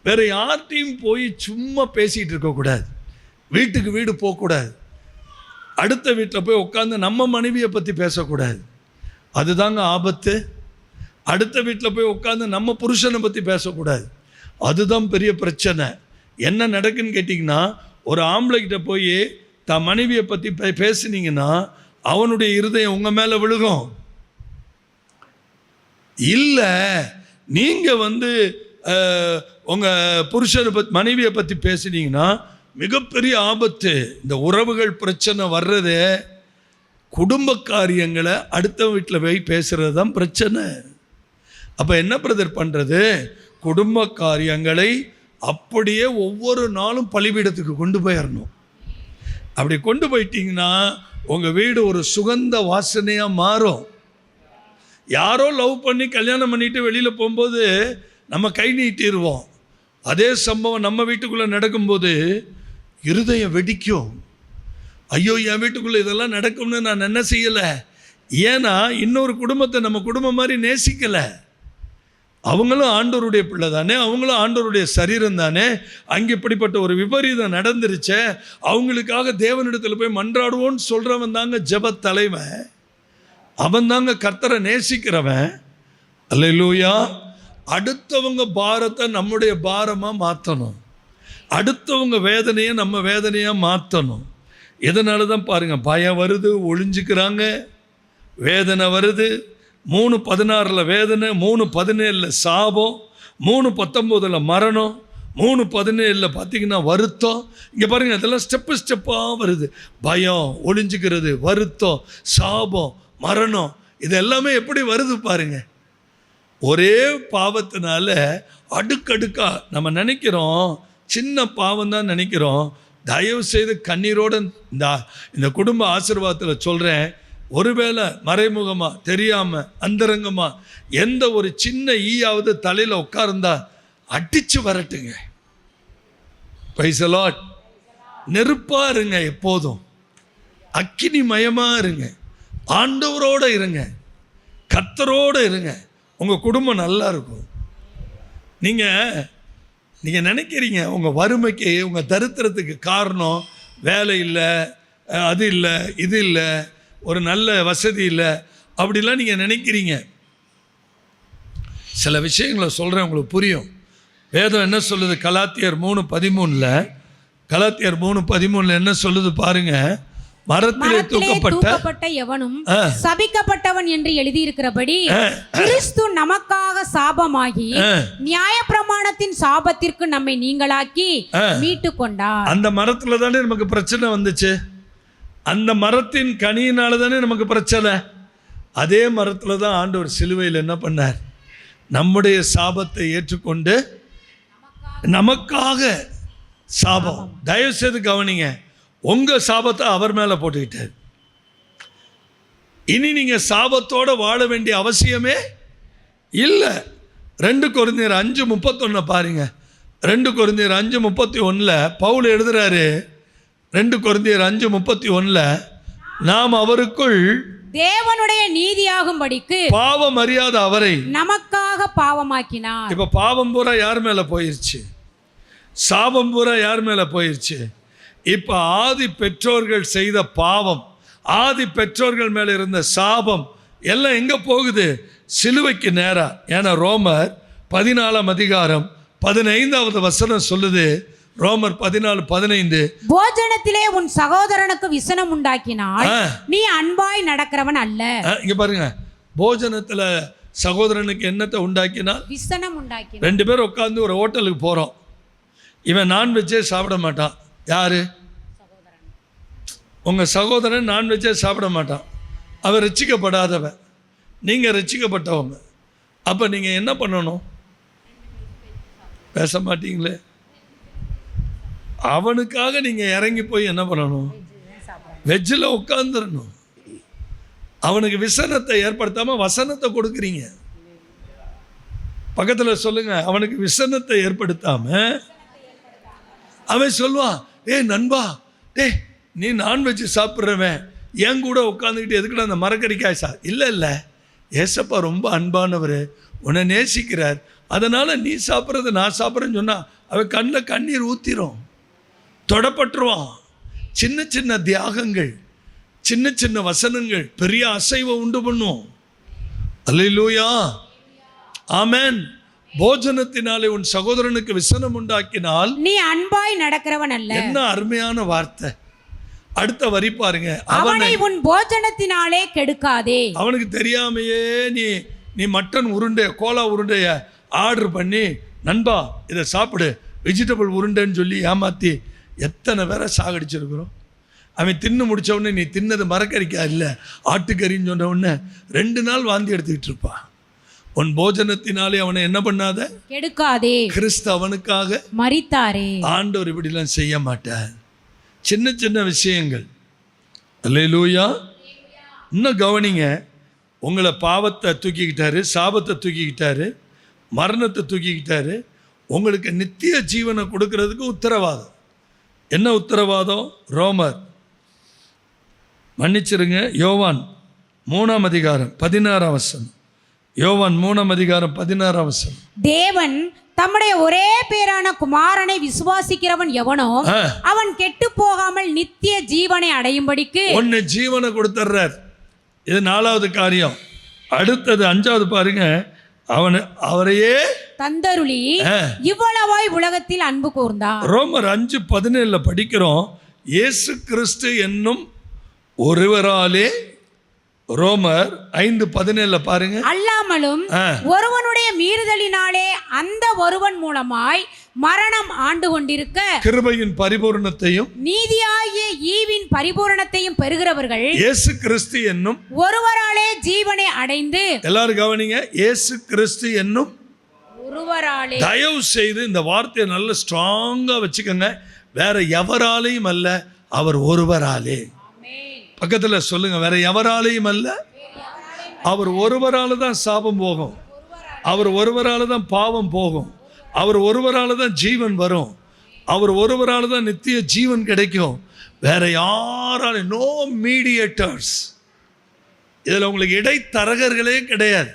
வேறு யார்கிட்டையும் போய் சும்மா பேசிகிட்டு இருக்கக்கூடாது. வீட்டுக்கு வீடு போகக்கூடாது. அடுத்த வீட்டில் போய் உட்காந்து நம்ம மனைவியை பற்றி பேசக்கூடாது. அதுதாங்க ஆபத்து. அடுத்த வீட்டில் போய் உட்காந்து நம்ம புருஷனை பற்றி பேசக்கூடாது. அதுதான் பெரிய பிரச்சனை. என்ன நடக்குன்னு கேட்டிங்கன்னா, ஒரு ஆம்பளைக்கிட்ட போய் தான் மனைவியை பற்றி பேசுனீங்கன்னா அவனுடைய இருதயம் உங்கள் மேலே விழுகும். இல்லை நீங்கள் உங்கள் புருஷனை பற்றி மனைவியை பற்றி பேசுனீங்கன்னா மிகப்பெரிய ஆபத்து. இந்த உறவுகள் பிரச்சனை வர்றது குடும்ப காரியங்களை அடுத்த வீட்டில் போய் பேசுகிறது தான் பிரச்சனை. அப்போ என்ன பிரதர் பண்ணுறது? குடும்ப காரியங்களை அப்படியே ஒவ்வொரு நாளும் பலிபீடத்துக்கு கொண்டு போயிடணும். அப்படி கொண்டு போயிட்டீங்கன்னா உங்கள் வீடு ஒரு சுகந்த வாசனையாக மாறும். யாரோ லவ் பண்ணி கல்யாணம் பண்ணிட்டு வெளியில் போகும்போது நம்ம கை நீட்டிடுவோம். அதே சம்பவம் நம்ம வீட்டுக்குள்ளே நடக்கும்போது இருதயம் வெடிக்கும். ஐயோ, என் வீட்டுக்குள்ளே இதெல்லாம் நடக்கும்னு நான் என்ன செய்யலை. ஏன்னா இன்னொரு குடும்பத்தை நம்ம குடும்பம் மாதிரி நேசிக்கலை. அவங்களும் ஆண்டவருடைய பிள்ளை தானே, அவங்களும் ஆண்டவருடைய சரீரம் தானே. அங்கே இப்படிப்பட்ட ஒரு விபரீதம் நடந்துருச்சே, அவங்களுக்காக தேவனிடத்தில் போய் மன்றாடுவோன்னு சொல்கிறவன் தாங்க ஜெப தலைவன். அவன் தாங்க கர்த்தரை நேசிக்கிறவன். அல்லேலூயா. அடுத்தவங்க பாரத்தை நம்முடைய பாரமாக மாற்றணும். அடுத்தவங்க வேதனையை நம்ம வேதனையாக மாற்றணும். இதனால தான் பாருங்கள், பயம் வருது, ஒளிஞ்சிக்கிறாங்க, வேதனை வருது. 3:16 வேதனை, 3:17 சாபம், 3:19 மரணம், 3:17 பார்த்தீங்கன்னா வருத்தம். இங்கே பாருங்கள், இதெல்லாம் ஸ்டெப்பாக வருது. பயம், ஒளிஞ்சிக்கிறது, வருத்தம், சாபம், மரணம், இது எல்லாமே எப்படி வருது பாருங்க. ஒரே பாவத்தினால அடுக்கடுக்கா நம்ம நினைக்கிறோம் சின்ன பாவம் தான் நினைக்கிறோம். தயவு செய்து கண்ணீரோடு இந்த குடும்ப ஆசீர்வாதத்தில் சொல்கிறேன், ஒருவேளை மறைமுகமாக தெரியாமல் அந்தரங்கமாக எந்த ஒரு சின்ன ஈயாவது தலையில் உட்கார்ந்தா அடித்து வரட்டுங்க. Price the Lord. நெருப்பாக இருங்க எப்போதும். அக்கினி மயமாக இருங்க, ஆண்டவரோடு இருங்க, கர்த்தரோடு இருங்க. உங்கள் குடும்பம் நல்லா இருக்கும். நீங்கள் நினைக்கிறீங்க உங்கள் வறுமைக்கு, உங்கள் தரித்திரத்துக்கு காரணம் வேலை இல்லை, அது இல்லை, இது இல்லை, ஒரு நல்ல வசதி இல்லை, அப்படிலாம் நீங்கள் நினைக்கிறீங்க. சில விஷயங்களை சொல்கிறேன், உங்களுக்கு புரியும். வேதம் என்ன சொல்லுது? கலாத்தியர் 3:13 என்ன சொல்லுது பாருங்க. மரத்திலே தூக்கப்பட்ட எவனும் சபிக்கப்பட்டவன் என்று எழுதியிருக்கிறபடி கிறிஸ்து நமக்காக சாபமாகி நியாயப்பிரமாணத்தின் சாபத்திற்கு நம்மை நீங்களாக்கி மீட்டு கொண்டார். அந்த மரத்துல தானே நமக்கு பிரச்சனை வந்துச்சு. அந்த மரத்தின் கனியினால தானே நமக்கு பிரச்சனை. அதே மரத்துல தான் ஆண்டவர் சிலுவையில் என்ன பண்ணார்? நம்முடைய சாபத்தை ஏற்றுக்கொண்டு நமக்காக சாபம். தயவு செய்து கவனிங்க, உங்க சாபத்தை அவர் மேல போட்டுக்கிட்டார். இனி நீங்க சாபத்தோட வாழ வேண்டிய அவசியமே இல்லை. 2 கொரிந்தியர் 5:31 பாருங்க. 2 கொரிந்தியர் 5:31 பவுல் எழுதுறாரு. 2 கொரிந்தியர் 5:31 நாம் அவருக்குள் தேவனுடைய நீதியாகும்படிக்கு பாவம் அறியாத அவரை நமக்காக பாவமாக்கினார். இப்ப பாவம் பூரா யார் மேல போயிருச்சு? சாபம் பூரா யார் மேல போயிருச்சு? இப்ப ஆதி பெற்றோர்கள் செய்த பாவம், ஆதி பெற்றோர்கள் மேல இருந்த சாபம் எல்லாம் எங்க போகுது? சிலுவைக்கு நேரா. ஏன்னா ரோமர் 14:15 சொல்லுது. ரோமர் 14:15 போஜனத்திலே உன் சகோதரனுக்கு விசனம் உண்டாக்கினால் நீ அன்பாய் நடக்கிறவன் அல்ல. இங்க பாருங்க, போஜனத்துல சகோதரனுக்கு என்னத்தை உண்டாக்கினால்? விசனம் உண்டாக்கினார். 2 பேர் உட்கார்ந்து ஒரு ஹோட்டலுக்கு போறோம். இவன் நான்வெஜ்ஜே சாப்பிட மாட்டான். யாரு? உங்க சகோதரன் நான்வெஜ்ஜே சாப்பிட மாட்டான். அவன் ரட்சிக்கப்படாதவன், நீங்க ரட்சிக்கப்பட்டவங்க. அப்ப நீங்க என்ன பண்ணணும்? பேச மாட்டீங்களே. அவனுக்காக நீங்க இறங்கி போய் என்ன பண்ணணும்? வெஜ்ஜில் உட்காந்துடணும். அவனுக்கு விசனத்தை ஏற்படுத்தாம வசனத்தை கொடுக்குறீங்க. பக்கத்துல சொல்லுங்க, அவனுக்கு விசனத்தை ஏற்படுத்தாம அவன் சொல்லுவான், நண்பா, நீ நான்வெஜ் சாப்பிட்றவன் என் கூட உட்காந்துக்கிட்டு எதுக்குடா அந்த மரக்கறிக்காய் இல்லை, ஏசப்பா ரொம்ப அன்பானவர், உன்னை நேசிக்கிறார், அதனால நீ சாப்பிட்றது நான் சாப்பிட்றேன்னு சொன்னா அவன் கண்ணில் கண்ணீர் ஊத்திரும், தொடப்பட்டுருவான். சின்ன சின்ன தியாகங்கள், சின்ன சின்ன வசனங்கள் பெரிய அசைவை உண்டு பண்ணும். அல்லேலூயா, ஆமென். போஜனத்தினாலே உன் சகோதரனுக்கு விசனம் உண்டாக்கினால் நீ அன்பாய் நடக்கிறவன் அல்ல. என்ன அருமையான வார்த்தை. அடுத்த வரி பாருங்க, அவனை உன் போஜனத்தினாலே கெடுக்காதே. அவனுக்கு தெரியாமையே நீ மட்டன் உருண்டை, கோலா உருண்டைய ஆர்டர் பண்ணி, நண்பா இதை சாப்பிடு, வெஜிடபிள் உருண்டைன்னு சொல்லி ஏமாத்தி எத்தனை பேரை சாகடிச்சிருக்கிறோம். அவன் தின்னு முடிச்ச உடனே நீ தின்னது மரக்கறிக்கா இல்லை ஆட்டுக்கறின்னு சொன்ன உடனே 2 நாள் வாந்தி எடுத்துக்கிட்டு இருப்பான். உன் போஜனத்தினாலே அவனை என்ன பண்ணாத? கெடுக்காதே. கிறிஸ்து அவனுக்காக மரித்தாரே. ஆண்டவர் இப்படிலாம் செய்ய மாட்டார். சின்ன சின்ன விஷயங்கள். அல்லேலூயா. இன்னும் கவனிங்க, உங்களை பாவத்தை தூக்கிக்கிட்டாரு, சாபத்தை தூக்கிக்கிட்டாரு, மரணத்தை தூக்கிக்கிட்டாரு. உங்களுக்கு நித்திய ஜீவனை கொடுக்கறதுக்கு உத்தரவாதம். என்ன உத்தரவாதம்? ரோமர், மன்னிச்சிருங்க, யோவான் 3:16. யோவான் 3:16. தேவன் தம்முடைய ஒரே பேரான குமாரனை விசுவாசிக்கிறவன் எவனோ அவன் கெட்டு போகாமல் நித்திய ஜீவனை அடையும்படிக்கு ஒன்னு ஜீவனை கொடுத்துறார். இது 4வது காரியம். அடுத்தது 5வது பாருங்க, அவரையே தந்தருளி இவ்வளவாய் உலகத்தில் அன்பு கூர்ந்தார். ரோமர் 5:17 படிக்கிறோம், இயேசு கிறிஸ்து என்னும் ஒருவராலே. ரோமர் 5:17 பாருங்க. அல்லாமலும் ஒருவனுடைய மீறுதலினாலே அந்த ஒருவன் மூலமாய் மரணம் ஆண்டு கொண்டிருக்க கிருபையின் பரிபூரணத்தையும் நீதியாகிய ஈவின் பரிபூரணத்தையும் பெறுகிறவர்கள் இயேசு கிறிஸ்து என்னும் ஒருவராலே ஜீவனை அடைந்து. எல்லாரும் கவனிங்க, இயேசு கிறிஸ்து என்னும் ஒருவராலே. தயவு செய்து இந்த வார்த்தையை நல்ல ஸ்ட்ராங்கா வச்சுக்கோங்க. வேற எவராலையும் அல்ல, அவர் ஒருவராலே. பக்கத்துல சொல்லுங்க, வேற எவராலையும் அல்ல, அவர் ஒருவரால தான் சாபம் போகும், அவர் ஒருவரால தான் பாவம் போகும், அவர் ஒருவரால தான் ஜீவன் வரும், அவர் ஒருவரால் தான் நித்திய ஜீவன் கிடைக்கும். வேற யாராலும், நோ மீடியேட்டர்ஸ். இதில் உங்களுக்கு இடைத்தரகர்களே கிடையாது.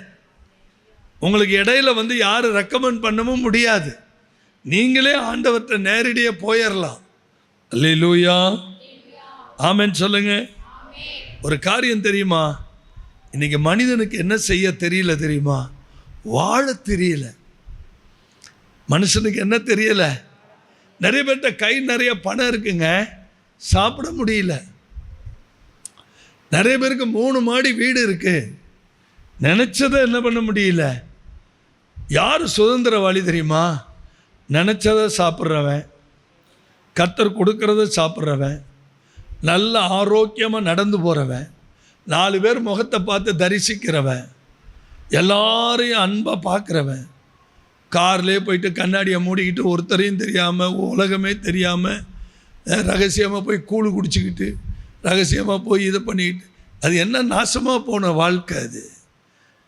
உங்களுக்கு இடையில யாரும் ரெக்கமெண்ட் பண்ணவும் முடியாது. நீங்களே ஆண்டவர்கிட்ட நேரடியாக போயிடலாம். அல்லேலூயா, ஆமென் சொல்லுங்க. ஒரு காரியம் தெரியுமா, இன்னைக்கு மனிதனுக்கு என்ன செய்ய தெரியல தெரியுமா? வாழ தெரியல. மனுஷனுக்கு என்ன தெரியல? நிறைய பேர்கிட்ட கை நிறைய பணம் இருக்குங்க, சாப்பிட முடியல. நிறைய பேருக்கு 3 மாடி வீடு இருக்கு, நினைச்சதை என்ன பண்ண முடியல. யார் சுதந்திரவாளி தெரியுமா? நினைச்சதை சாப்பிட்றவன், கர்த்தர் கொடுக்கறத சாப்பிட்றவன், நல்ல ஆரோக்கியமாக நடந்து போகிறவன், 4 பேர் முகத்தை பார்த்து தரிசிக்கிறவன், எல்லாரையும் அன்பாக பார்க்குறவன், கார்லேயே போயிட்டு கண்ணாடியை மூடிக்கிட்டு ஒருத்தரையும் தெரியாமல், உலகமே தெரியாமல், ரகசியமாக போய் கூழு குடிச்சிக்கிட்டு, ரகசியமாக போய் இதை பண்ணிக்கிட்டு, அது என்ன நாசமாக போன வாழ்க்கை அது.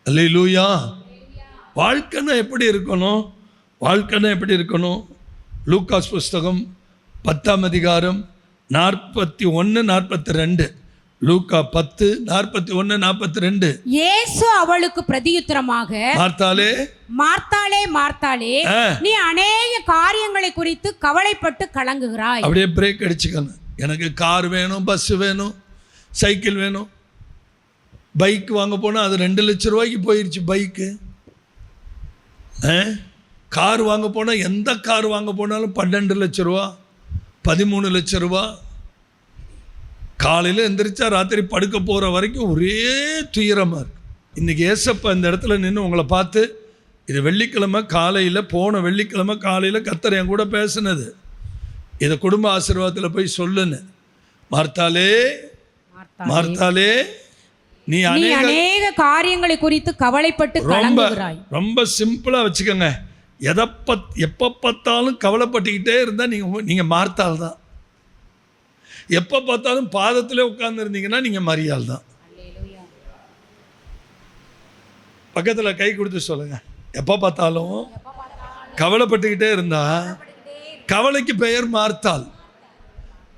அல்லேலூயா. வாழ்க்கைன்னா எப்படி இருக்கணும்? வாழ்க்கைன்னா எப்படி இருக்கணும்? லூக்காஸ் புஸ்தகம் 10ஆம் அதிகாரம் 41, 42. லூக்கா 10, 41, 42. இயேசு அவளுக்கு பிரதியுத்தரமாக, மார்த்தாளே, மார்த்தாளே, மார்த்தாளே, நீ அநேக காரியங்களை குறித்து கவலைப்பட்டு கலங்குகிறாய். அப்படியே பிரேக் அடிச்சுக்கணும். எனக்கு கார் வேணும், பஸ் வேணும், சைக்கிள் வேணும். பைக் வாங்க போனால் அது 2 லட்சம் ரூபாய்க்கு போயிடுச்சு பைக்கு. கார் வாங்க போனால், எந்த கார் வாங்க போனாலும் 12 லட்சம் ரூபா, 13 லட்சம் ரூபா. காலையில் எந்திரிச்சா ராத்திரி படுக்க போகிற வரைக்கும் ஒரே துயரமாக இருக்கு. இன்றைக்கி ஏசப்பா இந்த இடத்துல நின்று உங்களை பார்த்து, இது வெள்ளிக்கிழமை காலையில், போன வெள்ளிக்கிழமை காலையில் கர்த்தர் என் கூட பேசுனது, இதை குடும்ப ஆசீர்வாதத்தில் போய் சொல்லுன்னு. மார்த்தாளே, மார்த்தாளே, நீ அநேக காரியங்களை குறித்து கவலைப்பட்டு கலங்குகிறாய். ரொம்ப சிம்பிளாக வச்சுக்கோங்க. எப்போ பார்த்தாலும் கவலைப்பட்டுக்கிட்டே இருந்தால் நீங்கள் மார்த்தாள் தான். எப்போ பார்த்தாலும் பாதத்திலே உட்கார்ந்துருந்தீங்கன்னா நீங்கள் மரியாள் தான். பக்கத்தில் கை கொடுத்து சொல்லுங்க, எப்போ பார்த்தாலும் கவலைப்பட்டுக்கிட்டே இருந்தா கவலைக்கு பெயர் மார்த்தாள்,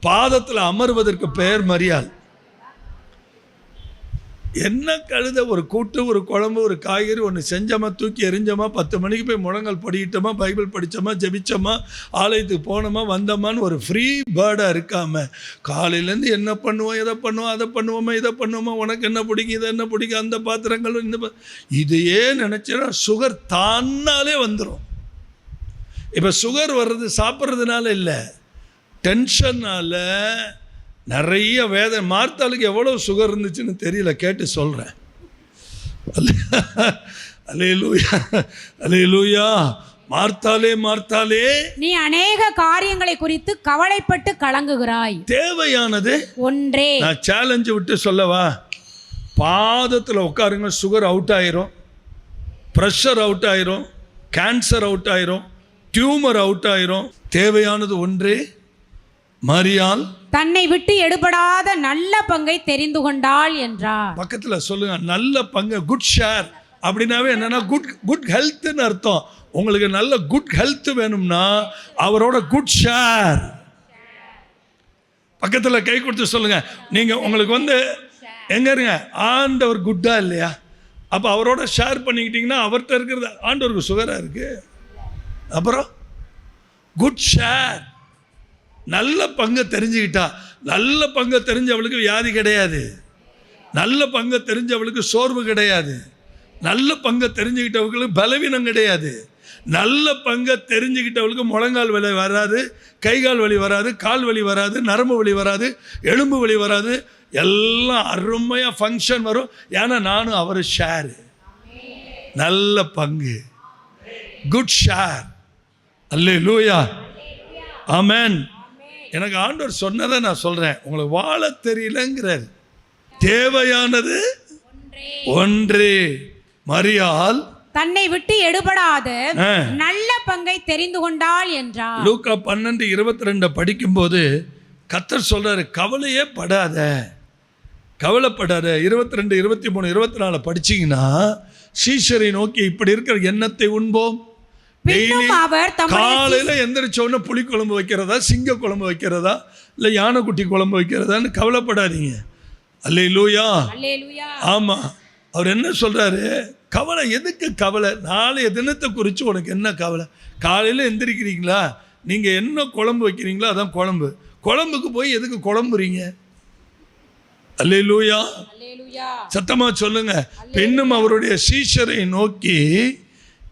பாதத்தில் அமர்வதற்கு பெயர் மரியாள். என்ன கழுத, ஒரு கூட்டு, ஒரு குழம்பு, ஒரு காய்கறி ஒன்று செஞ்சோமா, தூக்கி எரிஞ்சோமா, 10 மணிக்கு போய் முழங்கால் படிக்கிட்டோமா, பைபிள் படித்தோமா, ஜெபிச்சோமா, ஆலயத்துக்கு போனோமா, வந்தோமான்னு ஒரு ஃப்ரீ பேர்டாக இருக்காமல், காலையிலேருந்து என்ன பண்ணுவோம், எதை பண்ணுவோம், அதை பண்ணுவோமா, இதை பண்ணுவோமா, உனக்கு என்ன பிடிக்கும், இதை என்ன பிடிக்கும், அந்த பாத்திரங்கள் இதையே நினச்சேன்னா சுகர் தானாலே வந்துடும். இப்போ சுகர் வர்றது சாப்பிட்றதுனால இல்லை, டென்ஷனால் நிறைய வேதனை. மார்த்தாளுக்கு எவ்வளோ சுகர் இருந்துச்சுன்னு தெரியல, கேட்டு சொல்கிறேன். அல்லேலூயா, அல்லேலூயா. மார்த்தாளே, மார்த்தாளே, நீ அநேக காரியங்களை குறித்து கவலைப்பட்டு கலங்குகிறாய். தேவையானது ஒன்றே. நான் சேலஞ்சு விட்டு சொல்லவா? பாதத்தில் உட்காருங்க, சுகர் அவுட் ஆயிரும், ப்ரெஷர் அவுட் ஆயிரும், கேன்சர் அவுட் ஆயிரும், டியூமர் அவுட் ஆயிரும். தேவையானது ஒன்றே. மரியாள் தன்னை விட்டு எடுபடாத நல்ல பங்கை தெரிந்து கொண்டாள் என்றார். பக்கத்தில் சொல்லுங்க, நல்ல பங்கு, குட் ஷேர். அப்படின்னாவே என்னன்னா குட் ஹெல்த்னு அர்த்தம். உங்களுக்கு நல்ல குட் ஹெல்த் வேணும்னா அவரோட குட் ஷேர். பக்கத்தில் கை கொடுத்து சொல்லுங்க, நீங்க உங்களுக்கு எங்க இருங்க, ஆண்டவர் குட்டா இல்லையா? அப்போ அவரோட ஷேர் பண்ணிக்கிட்டீங்கன்னா அவர்கிட்ட இருக்கிறது ஆண்டவருக்கு சுகரா இருக்கு. அப்புறம் குட் ஷேர், நல்ல பங்கை தெரிஞ்சுக்கிட்டா. நல்ல பங்கை தெரிஞ்சவளுக்கு வியாதி கிடையாது, நல்ல பங்கை தெரிஞ்சவளுக்கு சோர்வு கிடையாது, நல்ல பங்கை தெரிஞ்சுக்கிட்டவங்களுக்கு பலவீனம் கிடையாது, நல்ல பங்கை தெரிஞ்சுக்கிட்டவளுக்கு முழங்கால் வலி வராது, கைகால் வலி வராது, கால் வலி வராது, நரம்பு வலி வராது, எலும்பு வலி வராது, எல்லாம் அருமையாக ஃபங்க்ஷன் வரும். ஏன்னா நானும் அவர் ஷேரு. நல்ல பங்கு, குட் ஷேர். அல்லேலூயா, ஆமென். எனக்கு ஆண்டவர் சொன்னதை நான் சொல்கிறேன். உங்களுக்கு வாழ தெரியலங்கிறார். தேவையானது ஒன்றே. மரியாள் தன்னை விட்டு எடுபடாத நல்ல பங்கை தெரிந்து கொண்டாள் என்றார். லூக்கா 12:22 படிக்கும்போது கர்த்தர் சொல்றாரு, கவலையே படாத, கவலைப்படாத. 22, 23, 24 படிச்சிங்கன்னா, சீஷரை நோக்கி இப்படி இருக்கிற எண்ணத்தை உண்போம், பின்னும் அவர் காலையில எந்திரிச்ச உடனே புளி குழம்பு வைக்கிறதா, சிங்க குழம்பு வைக்கிறதா, இல்லை யானைக்குட்டி குழம்பு வைக்கிறதான்னு கவலைப்படாதீங்க. அல்லேலூயா. ஆமா, அவர் என்ன சொல்றாரு? கவலை எதுக்கு கவலை? நாளைய தினத்தை குறித்து உனக்கு என்ன கவலை? காலையில் எந்திரிக்கிறீங்களா, நீங்கள் என்ன குழம்பு வைக்கிறீங்களோ அதான் குழம்பு. குழம்புக்கு போய் எதுக்கு குழம்புறீங்க? அல்லேலூயா. சத்தமா சொல்லுங்க. பின்னும் அவருடைய சீஷரை நோக்கி,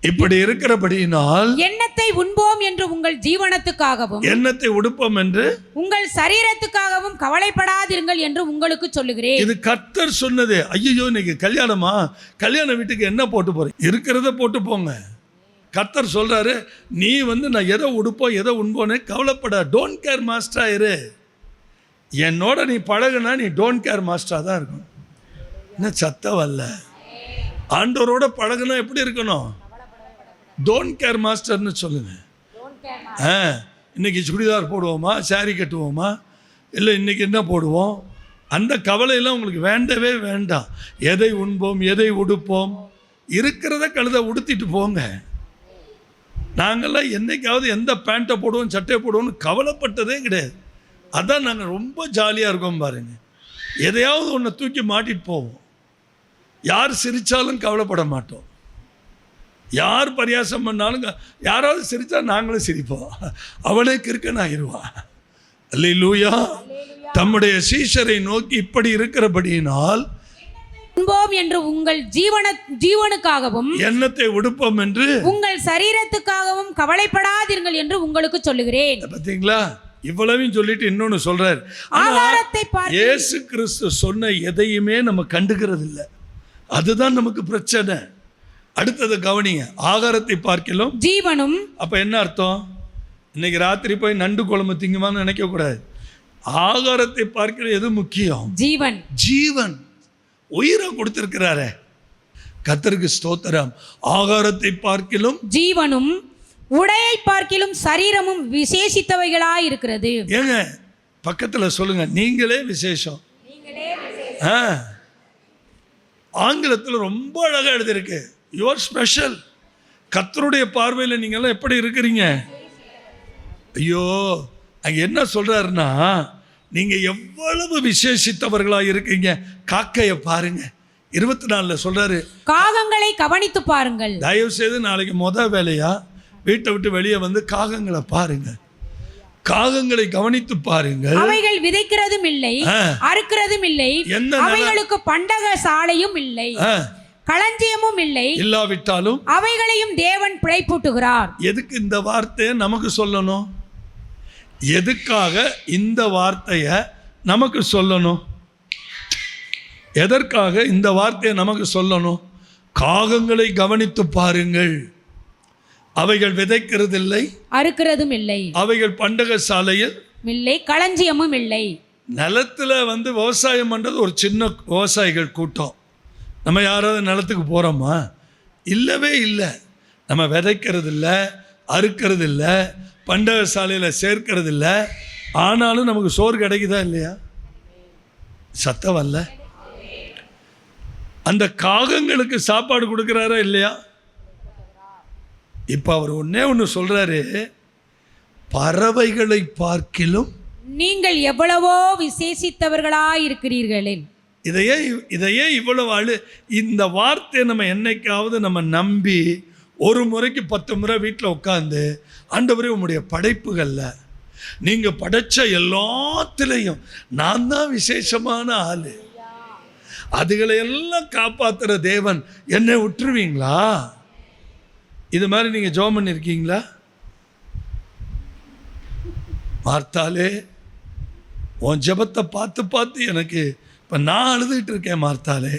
இப்படி இருக்கிறபடியினால் எண்ணத்தை உண்போம் என்று உங்கள் ஜீவனத்துக்காகவும் எண்ணத்தை உடுப்போம் என்று உங்கள் சரீரத்துக்காகவும் கவலைப்படாதிருங்கள் என்று உங்களுக்கு சொல்லுகிறேன். இது கர்த்தர் சொன்னது. ஐயோ, இன்னைக்கு கல்யாணமா, கல்யாண வீட்டுக்கு என்ன போட்டு போறேன்? இருக்கிறத போட்டு போங்க. கர்த்தர் சொல்றாரு, நீ நான் எதை உடுப்போம் எதை உண்போன்னு கவலைப்பட. டோன்ட் கேர் மாஸ்டரா இரு. என்னோட நீ பழகுனா நீ டோன்ட் கேர் மாஸ்டரா தான் இருக்கும். என்ன சத்தம் வரல? ஆண்டவரோட பழகுனா எப்படி இருக்கணும்? டோன்ட் கேர் மாஸ்டர்னு சொல்லுங்க. இன்னைக்கு சுடிதார் போடுவோமா, சாரி கட்டுவோமா, இல்லை இன்னைக்கு என்ன போடுவோம், அந்த கவலையெல்லாம் உங்களுக்கு வேண்டவே வேண்டாம். எதை உண்போம் எதை உடுப்போம், இருக்கிறத கழுத உடுத்திட்டு போங்க. நாங்கள்லாம் என்னைக்காவது எந்த பேண்ட்டை போடுவோம் சட்டையை போடுவோம்னு கவலைப்பட்டதே கிடையாது. அதான் நாங்கள் ரொம்ப ஜாலியாக இருக்கோம் பாருங்க. எதையாவது ஒன்று தூக்கி மாட்டிட்டு போவோம். யார் சிரித்தாலும் கவலைப்பட மாட்டோம். யார் பரியாசம் பண்ணாலும், யாராவது சிரித்தா நாங்களும் சிரிப்போம். அவனே கிறுக்கன் ஆயிடுவான். அல்லேலூயா. தம்முடைய சீஷரை நோக்கி, இப்படி இருக்கிறபடியினால் உண்போம் என்று உங்கள் ஜீவனுக்காகவும் எண்ணத்தை உடுப்போம் என்று உங்கள் சரீரத்துக்காகவும் கவலைப்படாதீர்கள் என்று உங்களுக்கு சொல்லுகிறேன். பார்த்தீங்களா? இவ்வளவையும் சொல்லிட்டு இன்னொன்னு சொல்றாரு. இயேசு கிறிஸ்து சொன்ன எதையுமே நம்ம கண்டுக்கிறது இல்லை. அதுதான் நமக்கு பிரச்சனை. அடுத்தது கவனிங்க. ஆகாரத்தை பார்க்கலாம் ஜீவனும். அப்ப என்ன அர்த்தம்? இன்னைக்கு ராத்திரி போய் நண்டு குழம்பு திங்குமான்னு நினைக்க கூடாது. ஆகாரத்தை பார்க்கல எது முக்கியம்? ஜீவன். ஜீவன் உயிரை கொடுத்திருக்கிறாரே. கர்த்தருக்கு ஸ்தோத்திரம். ஆகாரத்தை பார்க்கிலும் ஜீவனும் உடையை பார்க்கிலும் சரீரமும் விசேஷித்தவைகளாய் இருக்கிறது. ஏங்க பக்கத்துல சொல்லுங்க, நீங்களே விசேஷம். ஆங்கிலத்தில் ரொம்ப அழகா எழுதியிருக்கு, யுவர் ஸ்பெஷல். கர்த்தருடைய பார்வையில் நீங்கள்லாம் எப்படி இருக்கிறீங்க? ஐயோ, அங்கே என்ன சொல்றாருன்னா, நீங்க எவ்வளவு விசேஷித்தவர்களாக இருக்கீங்க. காக்கையை பாருங்க, 24 சொல்றாரு, காகங்களை கவனித்து பாருங்கள். தயவு செய்து நாளைக்கு வேலையா வீட்டை விட்டு வெளியே வந்து காகங்களை பாருங்க. காகங்களை கவனித்து பாருங்கள். அவைகள் விதைக்கிறதும் இல்லை, அறுக்கிறதும் இல்லை, அவைகளுக்கு பண்டக சாலையும் இல்லை, களஞ்சியமும் இல்லை, இல்லாவிட்டாலும் அவைகளையும் தேவன் பிழைப்பூட்டுகிறார். எதுக்கு இந்த வார்த்தையை நமக்கு சொல்லணும்? எதுக்காக இந்த வார்த்தையை நமக்கு சொல்லணும்? எதற்காக இந்த வார்த்தையை நமக்கு சொல்லணும்? காகங்களை கவனித்து பாருங்கள், அவைகள் விதைக்கிறதில்லை, அறுக்கிறதும் இல்லை, அவைகள் பண்டக சாலையில் இல்லை, களஞ்சியமும் இல்லை. நிலத்துல விவசாயம் பண்றது ஒரு சின்ன விவசாயிகள் கூட்டம். நம்ம யாராவது நிலத்துக்கு போறோமா? இல்லவே இல்லை. நம்ம விதைக்கிறது இல்லை, அறுக்கிறது இல்லை, பண்டக சாலையில் சேர்க்கிறது இல்லை. ஆனாலும் நமக்கு சோறு கிடைக்குதா இல்லையா? சத்தம் வரல. அந்த காகங்களுக்கு சாப்பாடு கொடுக்குறாரா இல்லையா? இப்போ அவர் ஒன்று சொல்றாரு, பறவைகளை பார்க்கிலும் நீங்கள் எவ்வளவோ விசேஷித்தவர்களாய் இருக்கிறீர்களே. இதையே இவ்வளவு இந்த வார்த்தையை நம்ம என்னைக்காவது நம்ம நம்பி ஒரு முறைக்கு 10 முறை வீட்டில் உட்காந்து, ஆண்டவரே உம்முடைய படைப்புகளில் நீங்கள் படைச்ச எல்லாத்திலையும் நான் தான் விசேஷமான ஆளு, அதுகளை எல்லாம் காப்பாற்றுற தேவன், என்னை விட்டுருவீங்களா? இது மாதிரி நீங்கள் ஜெபம் பண்ணியிருக்கீங்களா? மார்த்தாலே, உன் ஜெபத்தை பார்த்து பார்த்து எனக்கு இப்போ நான் அழுதுகிட்டு இருக்கேன். மார்த்தாலே,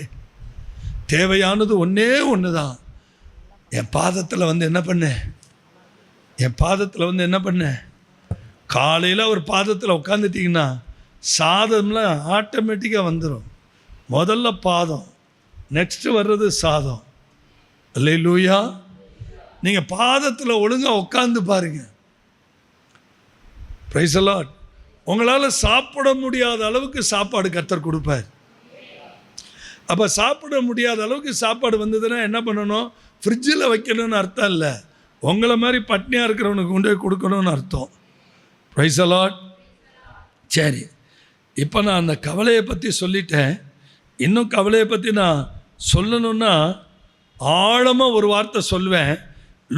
தேவையானது ஒன்று தான். என் பாதத்தில் என்ன பண்ணேன்? என்ன பண்ணேன்? காலையில் ஒரு பாதத்தில் உட்காந்துட்டிங்கன்னா சாதம்லாம் ஆட்டோமேட்டிக்காக வந்துடும். முதல்ல பாதம், நெக்ஸ்ட்டு வர்றது சாதம். அல்லேலூயா. நீங்கள் பாதத்தில் ஒழுங்காக உட்காந்து பாருங்க. Price the Lord. உங்களால் சாப்பிட முடியாத அளவுக்கு சாப்பாடு கர்த்தர் கொடுப்பார். அப்போ சாப்பிட முடியாத அளவுக்கு சாப்பாடு வந்ததுன்னா என்ன பண்ணணும்? ஃப்ரிட்ஜில் வைக்கணும்னு அர்த்தம் இல்லை, உங்களை மாதிரி பட்னியாக இருக்கிறவனுக்கு கொண்டு போய் கொடுக்கணும்னு அர்த்தம். Price the Lord. சரி, இப்போ நான் அந்த கவலையை பற்றி சொல்லிட்டேன். இன்னும் கவலையை பற்றி நான் சொல்லணுன்னா ஆழமாக ஒரு வார்த்தை சொல்வேன்.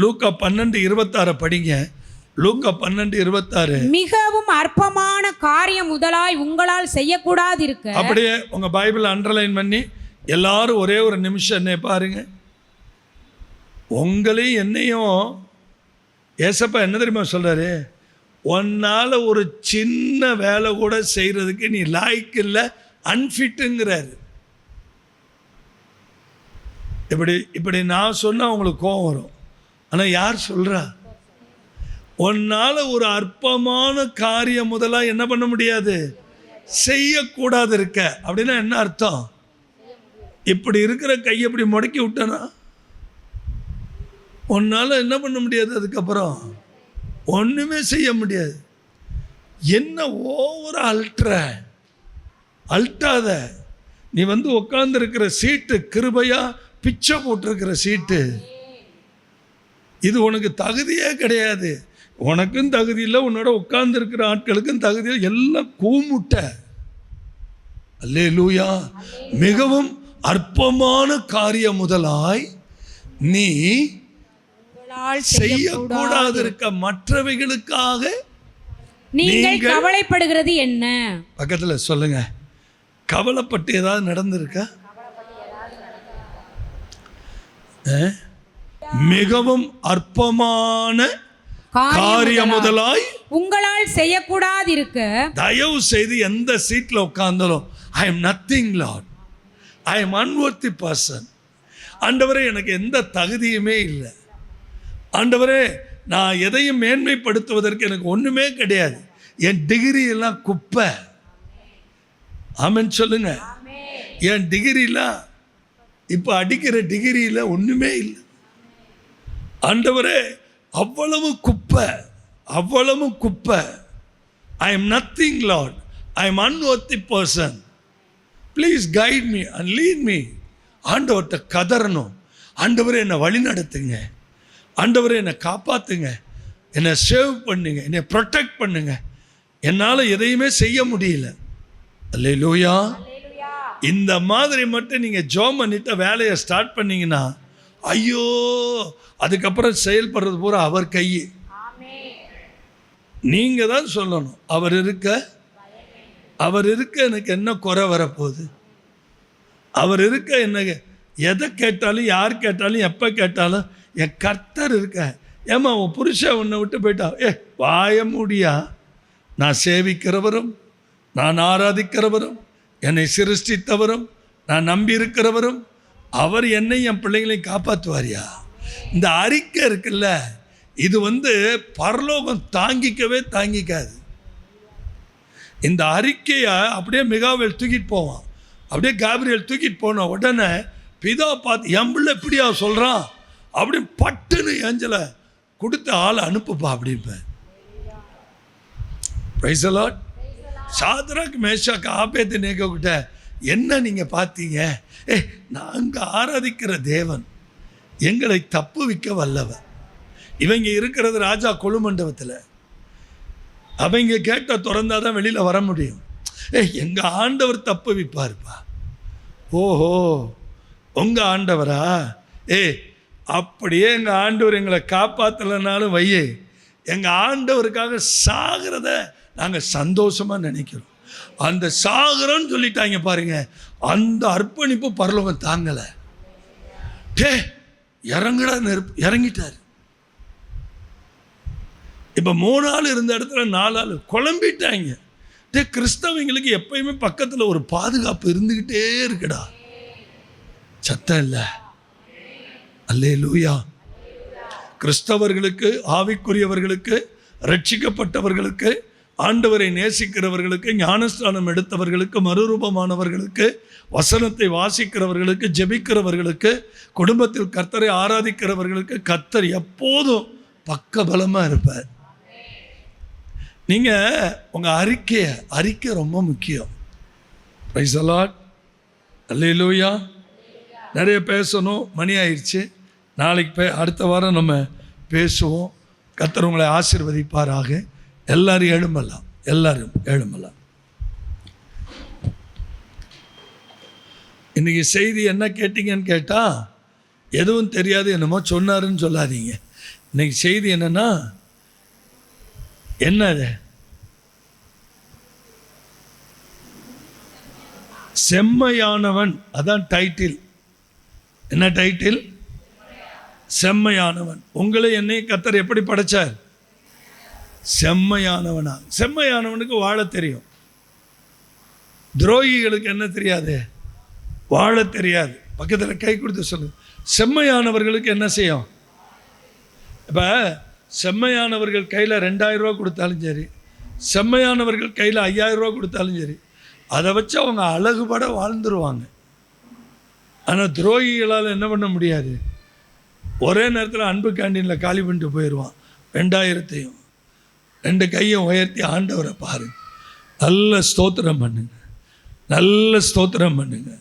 லூக்கா 12:26 படிங்க. லூக்கா 12:26. மிகவும் அற்பமான காரியம் முதலாய் உங்களால் செய்யக்கூடாது இருக்க. அப்படியே உங்கள் பைபிள் அண்டர்லைன் பண்ணி எல்லாரும் ஒரே ஒரு நிமிஷம் என்னை பாருங்க. உங்களையும் என்னையும் ஏசப்பா என்ன தெரியுமா சொல்கிறாரு? உன்னால் ஒரு சின்ன வேலை கூட செய்கிறதுக்கு நீ லாய்க்கு இல்லை, அன்ஃபிட்டுங்கிறாரு. இப்படி நான் சொன்னால் உங்களுக்கு கோபம் வரும். ஆனால் யார் சொல்கிறா? உன்னால் ஒரு அற்பமான காரியம் முதலாக என்ன பண்ண முடியாது, செய்யக்கூடாது இருக்க. அப்படின்னா என்ன அர்த்தம்? இப்படி இருக்கிற கையை இப்படி முடக்கி விட்டனா உன்னால் என்ன பண்ண முடியாது, அதுக்கப்புறம் ஒன்றுமே செய்ய முடியாது. என்ன ஓவர அல்ட்டாத. நீ உட்காந்துருக்கிற சீட்டு கிருபையா பிச்சை போட்டிருக்கிற சீட்டு. இது உனக்கு தகுதியே கிடையாது. உனக்கும் தகுதி இல்லை, உன்னோட உட்கார்ந்துருக்கிற ஆட்களுக்கும் தகுதி இல்லை. எல்லாம் கூமுட்ட. அல்லேலூயா. மிகவும் அற்பமான காரியம் முதலாய் நீ செய்யக்கூடாது இருக்க மற்றவைகளுக்காக நீங்கள் கவலைப்படுகிறது என்ன? பக்கத்துல சொல்லுங்க. கவலைப்பட்டு ஏதாவது நடந்திருக்கா? மிகவும் அற்பமான காரியம் முதலாய் உங்களால் செய்யக்கூடாது இருக்க. தயவு செய்து எந்த சீட்ல உட்கார்ந்தாலும் I am nothing Lord, I am unworthy person. ஆண்டவரே, எனக்கு எந்த தகுதியுமே இல்லை. ஆண்டவரே, நான் எதையும் மேன்மைப்படுத்துவதற்கு எனக்கு ஒன்றுமே கிடையாது. என் டிகிரி எல்லாம் குப்பை. ஆமென் சொல்லுங்க. என் டிகிரிலாம் இப்போ அடிக்கிற டிகிரியில் ஒன்றுமே இல்லை. ஆண்டவரே, அவ்வளவு குப்பை, அவ்வளவு குப்பை. I am nothing Lord, I am unworthy person. Please guide me and lead me. ஆண்டவர்கிட்ட கதறணும். ஆண்டவரே, என்னை வழி நடத்துங்க. ஆண்டவரே, என்னை காப்பாற்றுங்க. என்னை சேவ் பண்ணுங்க, என்னை ப்ரொடெக்ட் பண்ணுங்க. என்னால் எதையுமே செய்ய முடியல. அல்லேலூயா. இந்த மாதிரி மட்டும் நீங்கள் ஜெபம் பண்ணிட்டு வேலையை ஸ்டார்ட் பண்ணீங்கன்னா, ஐயோ, அதுக்கப்புறம் செயல்படுறது பூரா அவர் கை. நீங்கள் தான் சொல்லணும், அவர் இருக்க எனக்கு என்ன குறை வரப்போகுது, அவர் இருக்க என்ன எதை கேட்டாலும் யார் கேட்டாலும் எப்போ கேட்டாலும் என் கர்த்தர் இருக்க. ஏமா உன் புருஷன் உன்னை விட்டு போயிட்டா, வாய முடியா? நான் சேவிக்கிறவரும், நான் ஆராதிக்கிறவரும், என்னை சிருஷ்டித்தவரும், நான் நம்பி இருக்கிறவரும், அவர் என்னை என் பிள்ளைங்களையும் காப்பாற்றுவாரியா? இந்த அறிக்கை இருக்குல்ல, இது பரலோகம் தாங்கிக்காது. இந்த அறிக்கையை அப்படியே மிகாவேல் தூக்கிட்டு போவான். அப்படியே காபிரியல் தூக்கிட்டு போன உடனே பிதா பார்த்து, என் பிள்ளை எப்படியா சொல்கிறான் அப்படி பட்டுன்னு ஏஞ்சலை கொடுத்த ஆளை அனுப்புப்பா அப்படின்பேன். Praise the Lord. Shadrach Meshach Abednego கிட்ட என்ன நீங்கள் பார்த்தீங்க? நாங்கள் ஆராதிக்கிற தேவன் எங்களை தப்புவிக்க வல்லவர். இவங்க இருக்கிறது ராஜா கொலுமண்டபத்தில். அவங்க கேட்ட திறந்தாதான் வெளியில் வர முடியும். எங்கள் ஆண்டவர் தப்புவிப்பார்ப்பா. ஓஹோ, உங்கள் ஆண்டவரா? அப்படியே எங்கள் ஆண்டவர் எங்களை காப்பாற்றலைனாலும் வையே, எங்கள் ஆண்டவருக்காக சாகிறத நாங்கள் சந்தோஷமாக நினைக்கிறோம். அந்த சாகரம்னு சொல்லிட்டாங்க பாருங்க, அந்த அர்ப்பணிப்பு பரலோகம் தாங்கலை. இறங்கடா நெருப்பு, இறங்கிட்டார். இப்போ 3 ஆள் இருந்த இடத்துல 4 ஆள் குழம்பிட்டாங்க. கிறிஸ்தவங்களுக்கு எப்பயுமே பக்கத்தில் ஒரு பாதுகாப்பு இருந்துக்கிட்டே இருக்குடா. சத்தம் இல்லை. அல்லேலூயா. கிறிஸ்தவர்களுக்கு, ஆவிக்குரியவர்களுக்கு, ரட்சிக்கப்பட்டவர்களுக்கு, ஆண்டவரை நேசிக்கிறவர்களுக்கு, ஞானஸ்தானம் எடுத்தவர்களுக்கு, மறுரூபமானவர்களுக்கு, வசனத்தை வாசிக்கிறவர்களுக்கு, ஜெபிக்கிறவர்களுக்கு, குடும்பத்தில் கர்த்தரை ஆராதிக்கிறவர்களுக்கு கர்த்தர் எப்போதும் பக்கபலமாக இருப்பார். நீங்கள் உங்கள் அறிக்கை ரொம்ப முக்கியம். Praise the Lord. அல்லேலூயா. நிறைய பேசணும், மணி ஆயிடுச்சு. நாளைக்கு அடுத்த வாரம் நம்ம பேசுவோம். கர்த்தர் உங்களை ஆசீர்வதிப்பாராக. எல்லாரும் எழும்பலாம், எல்லாரும் எழும்பலாம். இன்றைக்கி செய்தி என்ன கேட்டீங்கன்னு கேட்டால், எதுவும் தெரியாது என்னமோ சொன்னாருன்னு சொல்லாதீங்க. இன்றைக்கி செய்தி என்னென்னா, என்னது? செம்மையானவன். அதான் டைட்டில். என்ன டைட்டில்? செம்மையானவன். உங்களை என்னை கர்த்தர் எப்படி படைச்சார்? செம்மையானவனா. செம்மையானவனுக்கு வாழ தெரியும். துரோகிகளுக்கு என்ன தெரியாது? வாழ தெரியாது. பக்கத்தில் கை கொடுத்து சொல்லுங்க, செம்மையானவர்களுக்கு என்ன செய்யும்? இப்போ செம்மையானவர்கள் கையில் 2000 ரூபா கொடுத்தாலும் சரி, செம்மையானவர்கள் கையில் 5000 ரூபா கொடுத்தாலும் சரி, அதை வச்சு அவங்க அழகுபட வாழ்ந்துருவாங்க. ஆனால் துரோகிகளால் என்ன பண்ண முடியாது? ஒரே நேரத்தில் அன்பு கேண்டீனில் காலி பண்ணிட்டு போயிடுவான். 2000ஐயும் 2 கையும் உயர்த்தி ஆண்டவரை பாருங்க. நல்ல ஸ்தோத்திரம் பண்ணுங்க, நல்ல ஸ்தோத்திரம் பண்ணுங்க,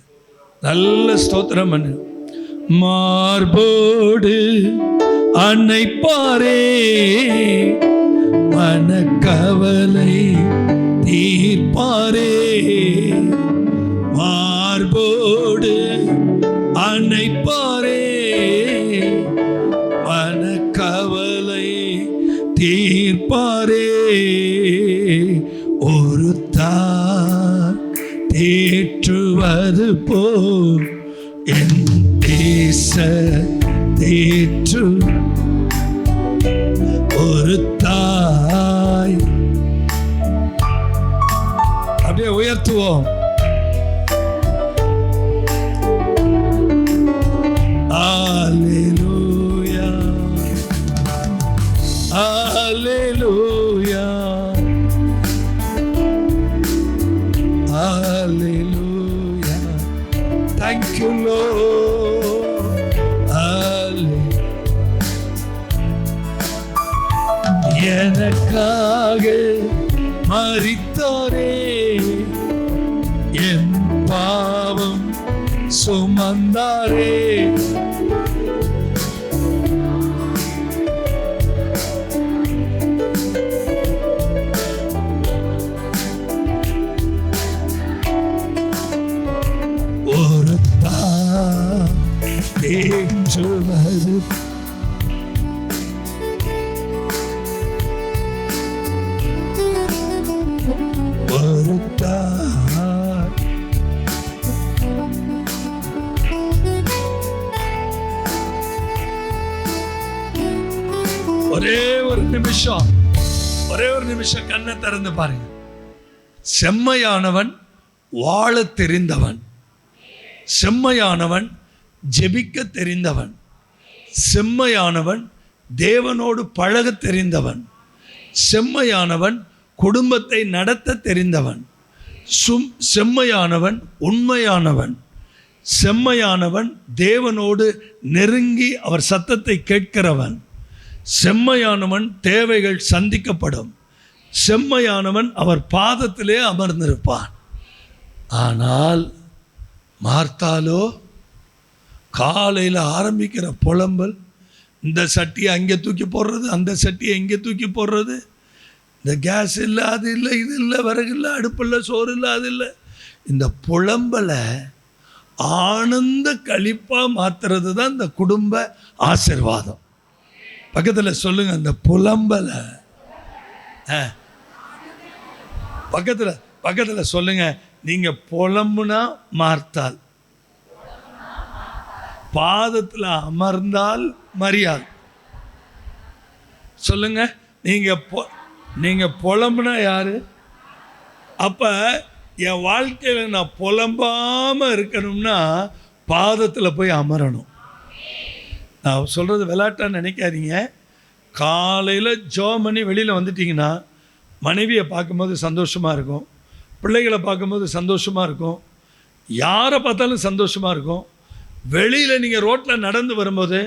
நல்ல ஸ்தோத்திரம் பண்ணுங்க. மார்போடு அன்னைப்பாரே, மனக்கவலை தீர்ப்பாரே. மார்போடு அன்னைப்பாரே, மனக்கவலை தீர்ப்பாரே. ஒரு தார் தேற்றுவது போல் என் தேச தேற்று. ஒரு தாய். அப்படியே உயர்த்துவோம். அல்லேலூயா, அல்லேலூயா, அல்லேலூயா. Thank you Lord. எனக்காக மரித்தாரே, என் பாவம் சுமந்தாரே. ஒரு தேற்றுவது ஒரு ஒரே ஒரு நிமிஷம் கண்ணை திறந்து பாருங்க. செம்மையானவன் வாழ தெரிந்தவன், செம்மையானவன் ஜெபிக்க தெரிந்தவன், செம்மையானவன் தேவனோடு பழக தெரிந்தவன், செம்மையானவன் குடும்பத்தை நடத்த தெரிந்தவன், செம்மையானவன் உண்மையானவன், செம்மையானவன் தேவனோடு நெருங்கி அவர் சத்தத்தை கேட்கிறவன், செம்மையானவன் தேவைகள் சந்திக்கப்படும், செம்மையானவன் அவர் பாதத்திலே அமர்ந்திருப்பான். ஆனால் மார்த்தாலோ காலையில் ஆரம்பிக்கிற புலம்பல், இந்த சட்டியை அங்கே தூக்கி போடுறது, அந்த சட்டியை இங்கே தூக்கி போடுறது, இந்த கேஸ் இல்லை, அது இல்லை, இது இல்லை, விறகு இல்லை, அடுப்பு இல்லை, சோறு இல்லை, அது இல்லை. இந்த புலம்பலை ஆனந்த களிப்பாக மாற்றுறது தான் இந்த குடும்ப ஆசீர்வாதம். பக்கத்தில் சொல்லுங்க, அந்த புலம்பலை பக்கத்தில் சொல்லுங்க. நீங்கள் புலம்புனா மார்த்தால், பாதத்தில் அமர்ந்தால் மரியாள். சொல்லுங்க, நீங்கள் புலம்புனா யாரு? அப்போ என் வாழ்க்கையில் நான் புலம்பாமல் இருக்கணும்னா பாதத்தில் போய் அமரணும். நான் சொல்கிறது விளையாட்டாக நினைக்காதீங்க. காலையில் ஜெபம் பண்ணி வெளியில் வந்துட்டிங்கன்னா மனைவியை பார்க்கும்போது சந்தோஷமாக இருக்கும், பிள்ளைகளை பார்க்கும்போது சந்தோஷமாக இருக்கும், யாரை பார்த்தாலும் சந்தோஷமாக இருக்கும். வெளியில் நீங்கள் ரோட்டில் நடந்து வரும்போது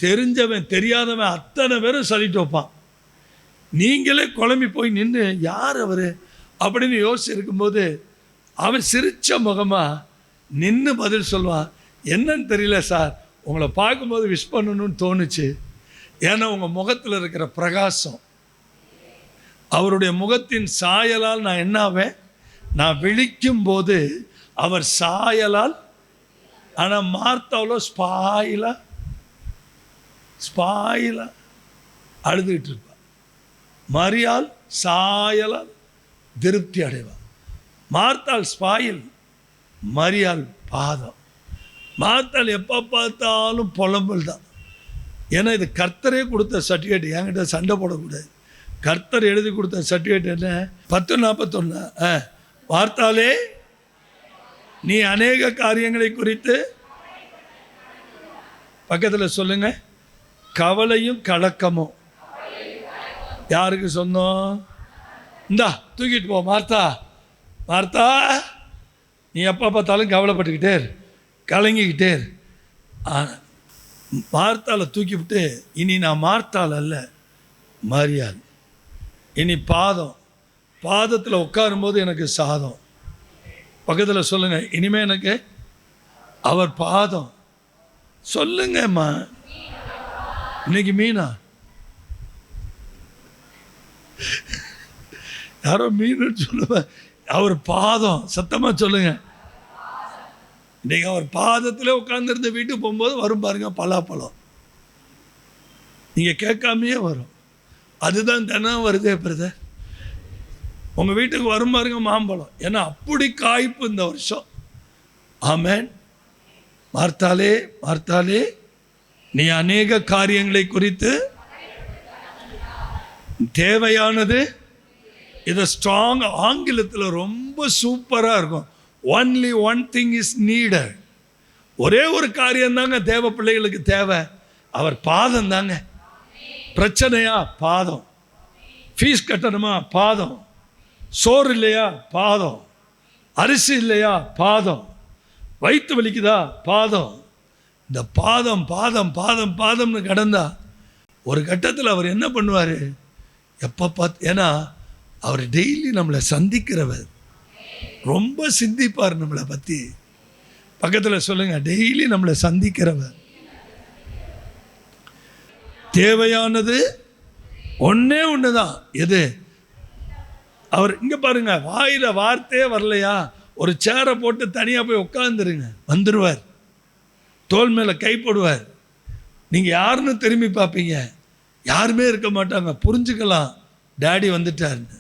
தெரிஞ்சவன் தெரியாதவன் அத்தனை பேரும் சொல்லிட்டு வைப்பான். நீங்களே குழம்பி போய் நின்று யார் அவர் அப்படின்னு யோசிச்சிருக்கும்போது அவன் சிரித்த முகமாக நின்று பதில் சொல்லுவான். என்னன்னு தெரியல சார், உங்களை பார்க்கும்போது விஷ் பண்ணணும்னு தோணுச்சு, ஏன்னா உங்கள் முகத்தில் இருக்கிற பிரகாசம், அவருடைய முகத்தின் சாயலால் நான் என்ன ஆவேன்? நான் விழிக்கும் போது அவர் சாயலால். ஆனால் மார்த்தாவளோ ஸ்பாயிலா அழுதுகிட்டு இருப்பாள். மரியாள் சாயலால் திருப்தி அடைவாள். மார்த்தாள் ஸ்பாயில், மரியாள் பாதம். மார்த்தாள் எப்போ பார்த்தாலும் புலம்பல் தான். ஏன்னா இது கர்த்தரே கொடுத்த சர்டிஃபிகேட், என்கிட்ட சண்டை போடக்கூடாது. கர்த்தர் எழுதி கொடுத்த சர்டிஃபிகேட் என்ன? 10:41. மார்த்தாளே, நீ அநேக காரியங்களை குறித்து, பக்கத்தில் சொல்லுங்க, கவலையும் கலக்கமும். யாருக்கு சொந்தம்? இந்தா தூக்கிட்டு போ மார்த்தா. மார்த்தா, நீ எப்போ பார்த்தாலும் கவலைப்பட்டுக்கிட்டே இரு, கலங்கிக்கிட்டே இரு. மார்த்தாளை தூக்கிவிட்டு, இனி நான் மார்த்தாள் அல்ல, மரியாள். இனி பாதத்தில் உட்காரும்போது எனக்கு சாதம். பக்கத்தில் சொல்லுங்க, இனிமே எனக்கு அவர் பாதம். சொல்லுங்கம்மா, இன்னைக்கு மீனா யாரோ மீன் சொல்லுவேன். அவர் பாதம், சத்தமா சொல்லுங்க. இன்னைக்கு அவர் பாதத்தில் உட்கார்ந்துருந்த வீட்டுக்கு போகும்போது வரும் பாருங்க பலாப்பழம். நீங்கள் கேட்காமையே வரும். அதுதான் தினம் வருதே பிரதர். உங்கள் வீட்டுக்கு வரும் பாருங்க மாம்பழம். ஏன்னா அப்படி காய்ப்பு இந்த வருஷம். ஆமென். மார்த்தாளே, மார்த்தாளே, நீ அநேக காரியங்களை குறித்து தேவையானது. இது ஸ்ட்ராங், ஆங்கிலத்தில் ரொம்ப சூப்பராக இருக்கும். Only one thing is needed. ஒரே ஒரு காரியம் தாங்க தேவ பிள்ளைகளுக்கு தேவை, அவர் பாதம் தாங்க. பிரச்சனையா? பாதம். ஃபீஸ் கட்டணுமா? பாதம். சோறு இல்லையா? பாதம். அரிசி இல்லையா? பாதம். வயிற்று வலிக்குதா? பாதம். இந்த பாதம் பாதம் பாதம் பாதம்னு கடந்தா ஒரு கட்டத்தில் அவர் என்ன பண்ணுவார்? எப்போ பார்த்து, ஏன்னா அவர் டெய்லி நம்மளை சந்திக்கிறவர், ரொம்ப சிந்திப்பார் நம்மளை பற்றி. பக்கத்தில் சொல்லுங்க, டெய்லி நம்மளை சந்திக்கிறவர். தேவையானது ஒன்றே ஒன்று தான். எது? அவர் இங்கே பாருங்க, வாயில் வார்த்தையே வரலையா, ஒரு சேரை போட்டு தனியாக போய் உட்காந்துருங்க, வந்துடுவார். தோல் மேலே கை போடுவார். நீங்கள் யாருன்னு திரும்பி பார்ப்பீங்க, யாருமே இருக்க மாட்டாங்க. புரிஞ்சுக்கலாம், டாடி வந்துட்டார்னு.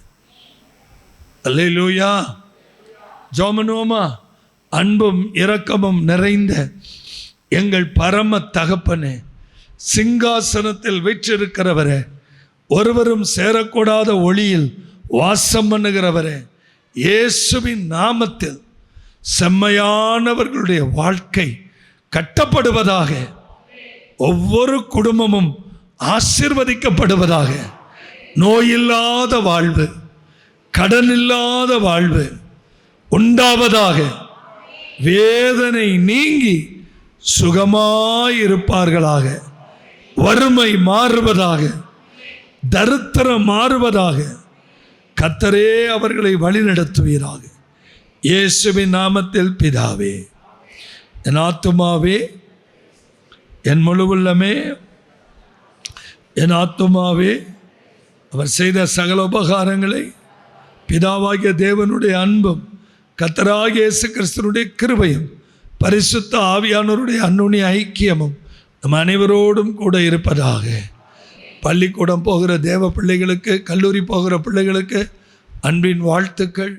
அல்லேலூயா. ஜோமனுவமா, அன்பும் இரக்கமும் நிறைந்த எங்கள் பரம தகப்பனே, சிங்காசனத்தில் வீற்றிருக்கிறவரே, ஒருவரும் சேரக்கூடாத ஒளியில் வாசம் பண்ணுகிறவரே, இயேசுவின் நாமத்தில் செம்மையானவர்களுடைய வாழ்க்கை கட்டப்படுவதாக, ஒவ்வொரு குடும்பமும் ஆசீர்வதிக்கப்படுவதாக, நோயில்லாத வாழ்வு, கடன் இல்லாத வாழ்வு உண்டாவதாக, வேதனை நீங்கி சுகமாயிருப்பார்களாக, வறுமை மாறுவதாக, தரித்திரம் மாறுவதாக, கர்த்தரே அவர்களை வழிநடத்துவீராக. இயேசுவின் நாமத்தில் பிதாவே. என் ஆத்துமாவே, என் முழு உள்ளமே, என் ஆத்துமாவே, அவர் செய்த சகல உபகாரங்களை, பிதாவாகிய தேவனுடைய அன்பும் கர்த்தராகிய இயேசு கிறிஸ்துவினுடைய கிருபையும் பரிசுத்த ஆவியானவருடைய அன்னுடைய ஐக்கியமும் நம் அனைவரோடும் கூட இருப்பதாக. பள்ளிக்கூடம் போகிற தேவ பிள்ளைகளுக்கு, கல்லூரி போகிற பிள்ளைகளுக்கு அன்பின் வாழ்த்துக்கள்.